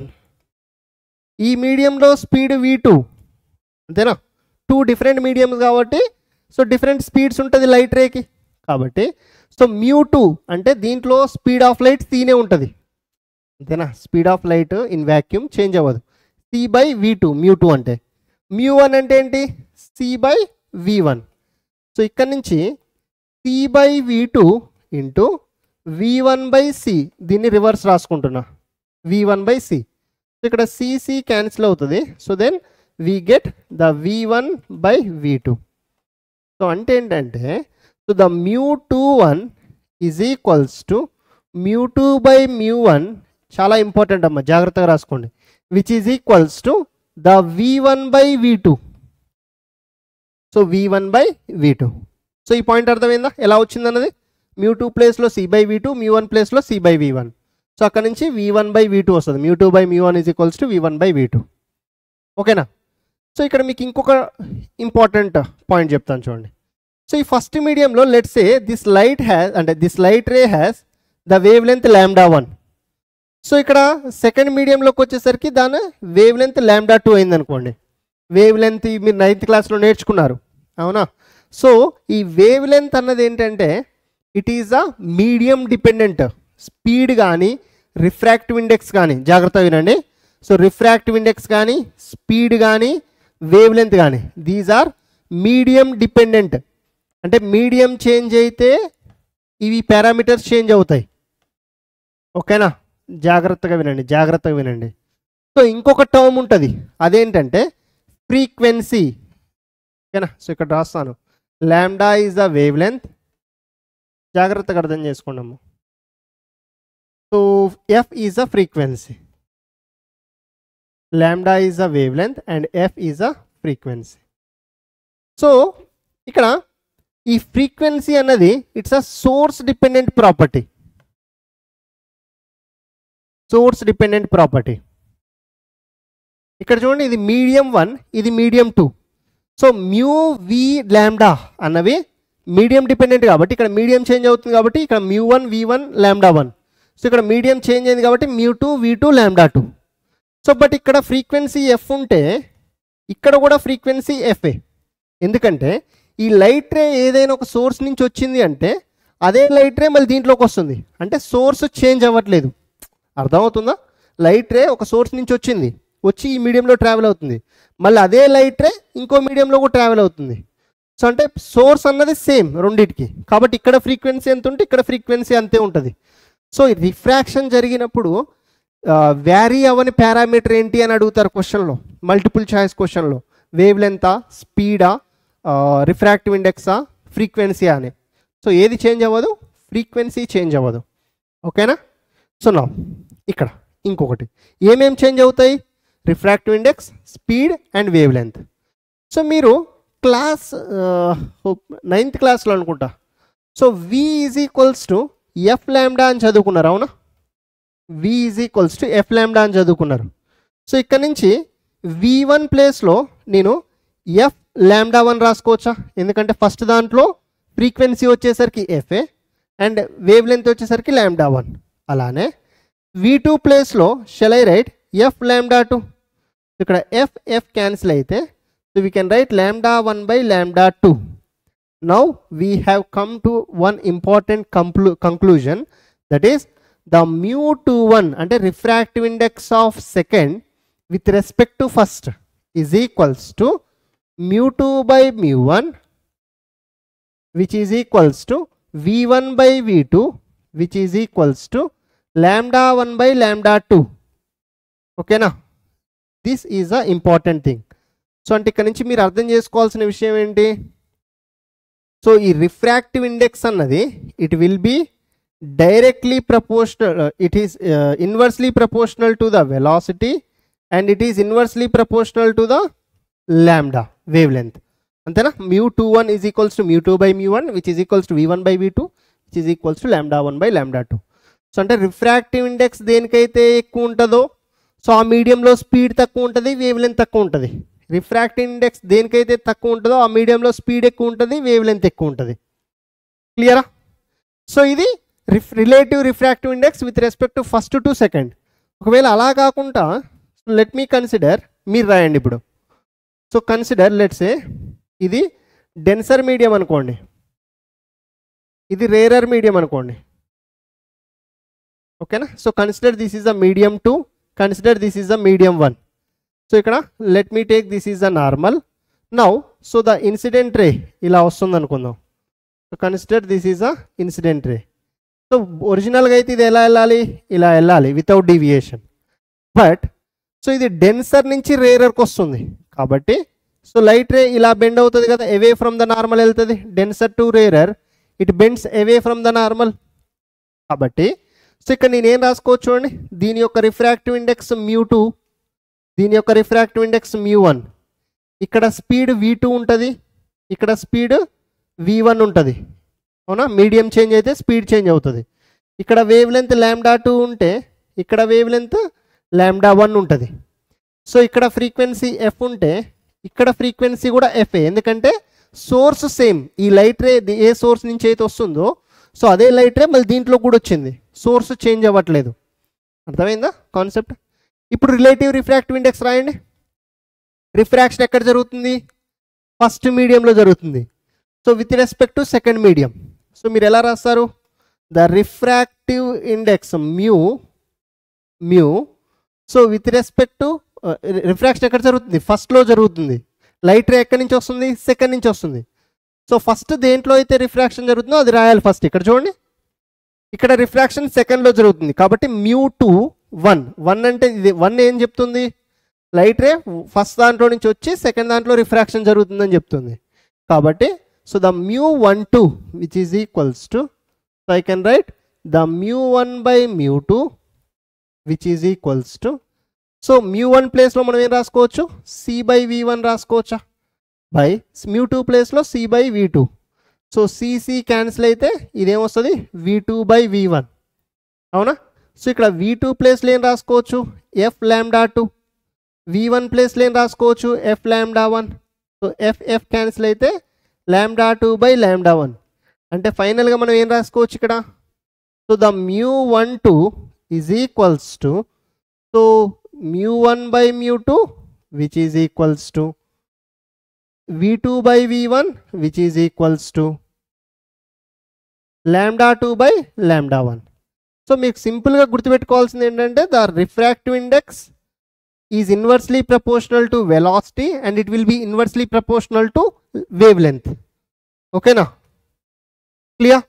ఈ మీడియంలో స్పీడ్ v2, అంతేనా? 2 డిఫరెంట్ మీడియంస్ కాబట్టి సో డిఫరెంట్ స్పీడ్స్ ఉంటుంది లైట్ రేకి. కాబట్టి సో μ2 అంటే దీంట్లో స్పీడ్ ఆఫ్ లైట్ cనే ఉంటుంది, అంతేనా? Speed of light in vacuum change అవ్వదు. c/v2 μ2 అంటే. μ1 అంటే ఏంటి? c/v1. సో ఇక్కడ నుంచి c/v2 ఇంటూ v1/c, దీన్ని రివర్స్ రాసుకుంటున్నా, v1/c. ఇక్కడ cc క్యాన్సిల్ అవుతుంది. So then we get the v1/v2. So అంటే ఏంటంటే so the μ21 is equals to μ2/μ1, చాలా ఇంపార్టెంట్ అమ్మా, జాగ్రత్తగా రాసుకోండి, which is equals to the v1/v2. So v1/v2. So ఈ పాయింట్ అర్థమైందా ఎలా వచ్చిందన్నది? μ2 ప్లేస్లో c/v2, μ1 ప్లేస్లో c/v1. సో అక్కడ నుంచి v1/v2 వస్తుంది. μ2/μ1 ఈజ్ ఈక్వల్స్ టు v1/v2. ఓకేనా? సో ఇక్కడ మీకు ఇంకొక ఇంపార్టెంట్ పాయింట్ చెప్తాను చూడండి. సో ఈ ఫస్ట్ మీడియంలో let's say this light ray has the wavelength λ1. So ఇక్కడ సెకండ్ మీడియంలోకి వచ్చేసరికి దాని వేవ్ లెంత్ λ2 అయింది అనుకోండి. వేవ్ లెంత్ మీరు 9th క్లాస్లో నేర్చుకున్నారు, అవునా? సో ఈ వేవ్ లెంత్ అన్నది ఏంటంటే it is a medium dependent. Speed కానీ రిఫ్రాక్టివ్ ఇండెక్స్ కానీ, జాగ్రత్తగా వినండి. సో రిఫ్రాక్టివ్ ఇండెక్స్ కానీ స్పీడ్ కానీ వేవ్ లెంత్ కానీ దీస్ ఆర్ మీడియం డిపెండెంట్. అంటే మీడియం చేంజ్ అయితే ఇవి పారామీటర్స్ చేంజ్ అవుతాయి. ఓకేనా? జాగ్రత్తగా వినండి. సో ఇంకొక టర్మ్ ఉంటుంది, అదేంటంటే ఫ్రీక్వెన్సీ. ఓకేనా? సో ఇక్కడ రాస్తాను, lambda is the wave length. జాగ్రత్తగా అర్థం చేసుకున్నాము. So F is a frequency, lambda is a wave length and F is a frequency. So ఇక్కడ ఈ ఫ్రీక్వెన్సీ అన్నది it's a source dependent property. ఇక్కడ చూడండి, ఇది మీడియం 1, ఇది మీడియం 2. సో మ్యూ వి లాంబ్డా అన్నవి మీడియం డిపెండెంట్ కాబట్టి ఇక్కడ మీడియం చేంజ్ అవుతుంది కాబట్టి ఇక్కడ μ1 v1 λ1. సో ఇక్కడ మీడియం చేంజ్ అయింది కాబట్టి μ2 v2 λ2. సో బట్ ఇక్కడ ఫ్రీక్వెన్సీ ఎఫ్ ఉంటే ఇక్కడ కూడా ఫ్రీక్వెన్సీ ఎఫ్ఏ. ఎందుకంటే ఈ లైట్ రే ఏదైనా ఒక సోర్స్ నుంచి వచ్చింది అంటే అదే లైట్ రే మళ్ళీ దీంట్లోకి వస్తుంది. అంటే సోర్స్ చేంజ్ అవ్వట్లేదు. అర్థమవుతుందా? లైట్ రే ఒక సోర్స్ నుంచి వచ్చి ఈ మీడియంలో ట్రావెల్ అవుతుంది, మళ్ళీ అదే లైట్ రే ఇంకో మీడియంలో కూడా ట్రావెల్ అవుతుంది. సో అంటే సోర్స్ అన్నది సేమ్ రెండింటికి. కాబట్టి ఇక్కడ ఫ్రీక్వెన్సీ ఎంత ఉంటే ఇక్కడ ఫ్రీక్వెన్సీ అంతే ఉంటుంది. సో రిఫ్రాక్షన్ జరిగినప్పుడు వ్యారీ అవని పారామీటర్ ఏంటి అని అడుగుతారు క్వశ్చన్లో, మల్టిపుల్ చాయిస్ క్వశ్చన్లో. వేవ్ లెంతా, స్పీడా, రిఫ్రాక్టివ్ ఇండెక్సా, ఫ్రీక్వెన్సీ అని. సో ఏది చేంజ్ అవ్వదు? ఫ్రీక్వెన్సీ చేంజ్ అవ్వదు. ఓకేనా? సో నా ఇక్కడ ఇంకొకటి ఏమేమి చేంజ్ అవుతాయి? Refractive index, speed and wave length. So మీరు క్లాస్ 9th క్లాస్లో అనుకుంటా, so v is equals to F lambda అని చదువుకున్నారు, అవునా? v is equals to F lambda అని చదువుకున్నారు. సో ఇక్కడ నుంచి v1 ప్లేస్లో నేను ఎఫ్ λ1 రాసుకోవచ్చా? ఎందుకంటే ఫస్ట్ దాంట్లో ఫ్రీక్వెన్సీ వచ్చేసరికి ఎఫ్ఏ అండ్ వేవ్ లెంత్ వచ్చేసరికి λ1. అలానే v2 ప్లేస్లో షెల్ ఐ రైట్ ఎఫ్ λ2. ఇక్కడ ఎఫ్ క్యాన్సిల్ అయితే so we can write λ1 by λ2. Now we have come to one important conclusion, that is the μ21 అంటే refractive index of second with respect to first is equals to μ2 by μ1 which is equals to v1 by v2 which is equals to λ1 by λ2. ఓకేనా? This is a important thing. So అంటే ఇక్కడ నుంచి మీరు అర్థం చేసుకోవాల్సిన విషయం ఏంటి? సో ఈ రిఫ్రాక్టివ్ ఇండెక్స్ అన్నది it will be directly proportional, it is inversely proportional to the velocity and it is inversely proportional to the lambda wavelength. అంతేనా? μ21 is equals to μ2 by μ1 which is equals to v1 by v2 which is equals to λ1 by λ2. So అంటే రిఫ్రాక్టివ్ ఇండెక్స్ దేనికైతే ఎక్కువ ఉంటుందో సో ఆ మీడియంలో స్పీడ్ తక్కువ ఉంటుంది, వేవ్ లెంత్ తక్కువ ఉంటుంది. రిఫ్రాక్టివ్ ఇండెక్స్ దేనికైతే తక్కువ ఉంటుందో ఆ మీడియంలో స్పీడ్ ఎక్కువ ఉంటుంది, వేవ్ లెంత్ ఎక్కువ ఉంటుంది. క్లియరా? సో ఇది relative refractive index with respect to first to second. ఒకవేళ అలా కాకుండా లెట్ మీ కన్సిడర్, మీరు రాయండి ఇప్పుడు. సో కన్సిడర్ లెట్స్ ఏ ఇది డెన్సర్ మీడియం అనుకోండి, ఇది రేరర్ మీడియం అనుకోండి. ఓకేనా? So consider this is a medium 2, consider this is a medium 1. So ఇక్కడ let me take this is a normal. Now so the incident ray ఇలా వస్తుంది అనుకుందాం. So consider this is a incident ray. So ఒరిజినల్గా అయితే ఇది ఎలా వెళ్ళాలి? ఇలా వెళ్ళాలి వితౌట్ డీవియేషన్. బట్ సో ఇది డెన్సర్ నుంచి రేరర్కి వస్తుంది కాబట్టి సో లైట్ రే ఇలా బెండ్ అవుతుంది కదా, అవే ఫ్రమ్ ద నార్మల్ వెళ్తుంది. Denser to rarer it bends away from the normal. కాబట్టి సో ఇక్కడ నేనేం రాసుకోవచ్చు చూడండి, దీని యొక్క రిఫ్రాక్టివ్ ఇండెక్స్ μ2, దీని యొక్క రిఫ్రాక్టివ్ ఇండెక్స్ μ1. ఇక్కడ స్పీడ్ v2 ఉంటుంది, ఇక్కడ స్పీడ్ v1 ఉంటుంది, అవునా? మీడియం చేంజ్ అయితే స్పీడ్ చేంజ్ అవుతుంది. ఇక్కడ వేవ్ లెంత్ λ2 ఉంటే ఇక్కడ వేవ్ లెంత్ λ1 ఉంటుంది. సో ఇక్కడ ఫ్రీక్వెన్సీ ఎఫ్ ఉంటే ఇక్కడ ఫ్రీక్వెన్సీ కూడా ఎఫ్ఏ, ఎందుకంటే సోర్స్ సేమ్, ఈ లైట్ రే ఏ సోర్స్ నుంచి అయితే వస్తుందో సో అదే లైట్ రే మళ్ళీ దీంట్లో కూడా వచ్చింది, సోర్స్ చేంజ్ అవ్వట్లేదు. అర్థమైందా కాన్సెప్ట్? ఇప్పుడు రిలేటివ్ రిఫ్రాక్టివ్ ఇండెక్స్ రాయండి. రిఫ్రాక్షన్ ఎక్కడ జరుగుతుంది? ఫస్ట్ మీడియంలో జరుగుతుంది. So with respect to second medium. So మీరు ఎలా రాస్తారు? The refractive index mu. So with respect to refraction ఎక్కడ జరుగుతుంది? ఫస్ట్లో జరుగుతుంది. లైట్ రే ఎక్కడి నుంచి వస్తుంది? సెకండ్ నుంచి వస్తుంది. సో ఫస్ట్ దేంట్లో అయితే రిఫ్రాక్షన్ జరుగుతుందో అది రాయాలి ఫస్ట్. ఇక్కడ చూడండి, ఇక్కడ రిఫ్రాక్షన్ సెకండ్లో జరుగుతుంది కాబట్టి μ2 1 అంటే ఇది 1 ఏం చెప్తుంది? లైట్ రే ఫస్ట్ దాంట్లో నుంచి వచ్చి సెకండ్ దాంట్లో రిఫ్రాక్షన్ జరుగుతుందని చెప్తుంది. కాబట్టి so the μ12 which is equals to, so I can write the μ1 by μ2 which is equals to, so μ1 ప్లేస్లో మనం ఏం రాసుకోవచ్చు? C by v1 రాసుకోవచ్చా? బై μ2 ప్లేస్లో C by v2. So C C cancel అయితే ఇదేమొస్తుంది? v2 by v1. అవునా? సో ఇక్కడ v2 ప్లేస్లో ఏం రాసుకోవచ్చు? F lambda 2. v1 ప్లేస్లో ఏం రాసుకోవచ్చు? F lambda 1. So F cancel అయితే లాంబ్డా 2 బై లాంబ్డా 1. అంటే ఫైనల్గా మనం ఏం రాసుకోవచ్చు ఇక్కడ? So the μ12 is equals to, so μ1 by μ2 which is equals to v2 by v1 which is equals to lambda 2 by lambda 1. So మీకు సింపుల్గా గుర్తుపెట్టుకోవాల్సింది ఏంటంటే the refractive index is inversely proportional to velocity and it will be inversely proportional to wave length. ఓకేనా? క్లియర్?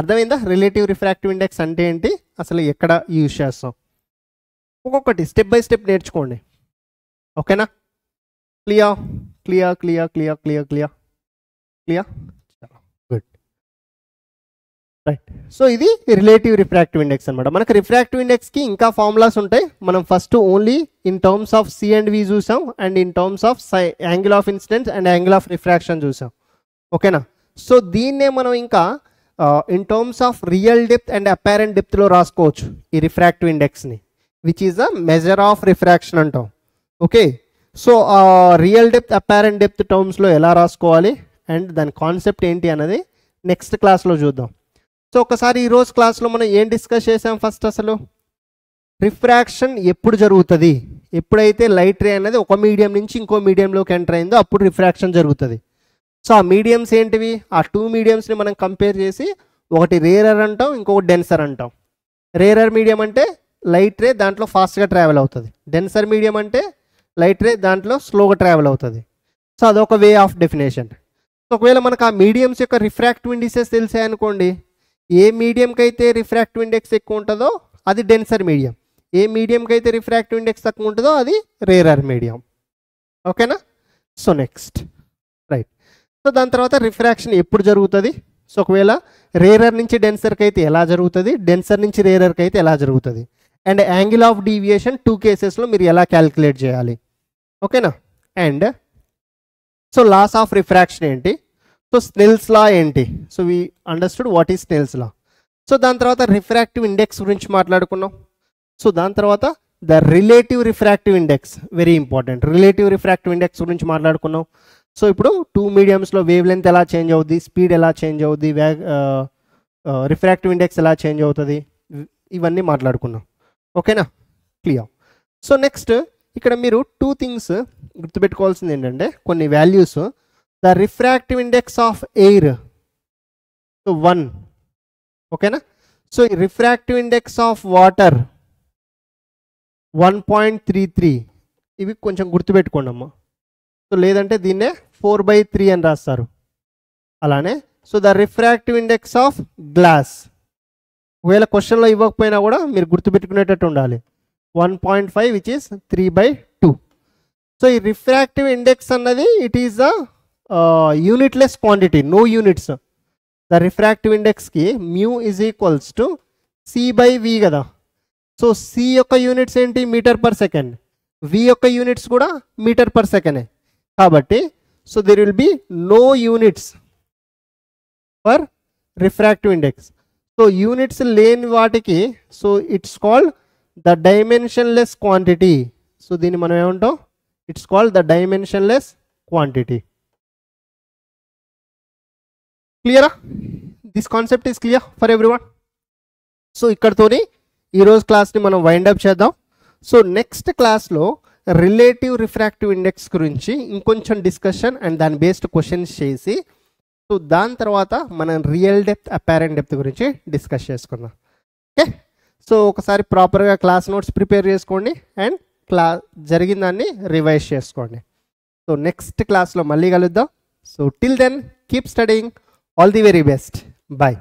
అర్థమైందా? రిలేటివ్ రిఫ్రాక్టివ్ ఇండెక్స్ అంటే ఏంటి, అసలు ఎక్కడ యూజ్ చేస్తాం, ఒక్కొక్కటి స్టెప్ బై స్టెప్ నేర్చుకోండి. ఓకేనా? Clear clear clear clear clear clear clear good right. So ఇది రిలేటివ్ రిఫ్రాక్టివ్ ఇండెక్స్ అనమాట. మనకు రిఫ్రాక్టివ్ ఇండెక్స్కి ఇంకా ఫార్ములాస్ ఉంటాయి. మనం first only in terms of C and V చూసాం, and in terms of angle of incidence and angle of refraction చూసాం. ఓకేనా? సో దీన్నే మనం ఇంకా in terms of real depth and apparent డెప్త్లో రాసుకోవచ్చు ఈ రిఫ్రాక్టివ్ ఇండెక్స్ని, which is a measure of refraction అంటాం. Okay, so real depth apparent depth టర్మ్స్లో ఎలా రాసుకోవాలి అండ్ దాని కాన్సెప్ట్ ఏంటి అన్నది నెక్స్ట్ క్లాస్లో చూద్దాం. సో ఒకసారి ఈరోజు క్లాస్లో మనం ఏం డిస్కస్ చేసాం? ఫస్ట్ అసలు రిఫ్రాక్షన్ ఎప్పుడు జరుగుతుంది? ఎప్పుడైతే లైట్ రే అనేది ఒక మీడియం నుంచి ఇంకో మీడియంలోకి ఎంటర్ అయిందో అప్పుడు రిఫ్రాక్షన్ జరుగుతుంది. సో ఆ మీడియంస్ ఏంటివి? ఆ టూ మీడియంస్ని మనం కంపేర్ చేసి ఒకటి రేరర్ అంటాం, ఇంకొకటి డెన్సర్ అంటాం. రేరర్ మీడియం అంటే లైట్ రే దాంట్లో ఫాస్ట్గా ట్రావెల్ అవుతుంది, డెన్సర్ మీడియం అంటే లైట్ రే దాంట్లో స్లోగా ట్రావెల్ అవుతుంది. సో అదొక వే ఆఫ్ డెఫినేషన్. సో ఒకవేళ మనకు ఆ మీడియంస్ యొక్క రిఫ్రాక్టివ్ ఇండిసెస్ తెలిసాయి అనుకోండి, ఏ మీడియంకి అయితే రిఫ్రాక్టివ్ ఇండెక్స్ ఎక్కువ ఉంటుందో అది డెన్సర్ మీడియం, ఏ మీడియంకి అయితే రిఫ్రాక్టివ్ ఇండెక్స్ తక్కువ ఉంటుందో అది రేరర్ మీడియం. ఓకేనా? So next right. సో దాని తర్వాత రిఫ్రాక్షన్ ఎప్పుడు జరుగుతుంది? సో ఒకవేళ రేరర్ నుంచి డెన్సర్కి అయితే ఎలా జరుగుతుంది, డెన్సర్ నుంచి రేరర్కి అయితే ఎలా జరుగుతుంది, అండ్ యాంగిల్ ఆఫ్ డీవియేషన్ 2 కేసెస్లో మీరు ఎలా క్యాలిక్యులేట్ చేయాలి. ఓకేనా? And so laws of refraction ఏంటి, సో స్నెల్స్ లా ఏంటి, so we understood what is Snell's law. So దాని తర్వాత రిఫ్రాక్టివ్ ఇండెక్స్ గురించి మాట్లాడుకున్నాం. సో దాని తర్వాత the relative refractive index, very important, relative refractive index గురించి మాట్లాడుకున్నాం. సో ఇప్పుడు టూ మీడియంస్లో వేవ్ లెంత్ ఎలా చేంజ్ అవుద్ది, స్పీడ్ ఎలా చేంజ్ అవుద్ది, రిఫ్రాక్టివ్ ఇండెక్స్ ఎలా చేంజ్ అవుతుంది, ఇవన్నీ మాట్లాడుకున్నాం. ఓకేనా? క్లియర్. సో నెక్స్ట్ ఇక్కడ మీరు 2 థింగ్స్ గుర్తుపెట్టుకోవాల్సింది ఏంటంటే కొన్ని values. The refractive index of air, so 1. ఓకేనా? So refractive index of water 1.33. ఇవి కొంచెం గుర్తుపెట్టుకోండి అమ్మా. సో లేదంటే దీన్నే 4/3 అని రాస్తారు. అలానే so the refractive index of glass, ఒకవేళ క్వశ్చన్లో ఇవ్వకపోయినా కూడా మీరు గుర్తుపెట్టుకునేటట్టు ఉండాలి, 1.5 విచ్ ఈస్ 3/2. సో ఈ రిఫ్రాక్టివ్ ఇండెక్స్ అన్నది it is the unitless quantity, no units. The refractive ఇండెక్స్కి mu is equals to C/V కదా. సో సి యొక్క యూనిట్స్ ఏంటి? Metre per second. వి యొక్క యూనిట్స్ కూడా మీటర్ పర్ సెకండే. కాబట్టి so there will be no units for refractive index. So units లేని వాటికి so it's called the dimensionless quantity. సో దీన్ని మనం ఏమంటాం? It's called the dimensionless quantity. క్లియరా? This concept is clear for everyone. So ఇక్కడతోని ఈరోజు క్లాస్ని మనం వైండ్ అప్ చేద్దాం. సో నెక్స్ట్ క్లాస్లో రిలేటివ్ రిఫ్రాక్టివ్ ఇండెక్స్ గురించి ఇంకొంచెం డిస్కషన్ అండ్ దాని బేస్డ్ క్వశ్చన్స్ చేసి, సో దాని తర్వాత మనం రియల్ డెప్త్ అపారెంట్ డెప్త్ గురించి డిస్కస్ చేసుకుందాం. ఓకే, సో ఒకసారి ప్రాపర్గా క్లాస్ నోట్స్ ప్రిపేర్ చేసుకోండి అండ్ జరిగిన దాన్ని రివైజ్ చేసుకోండి. సో నెక్స్ట్ క్లాస్లో మళ్ళీ కలుద్దాం. So till then keep studying. All the very best. Bye.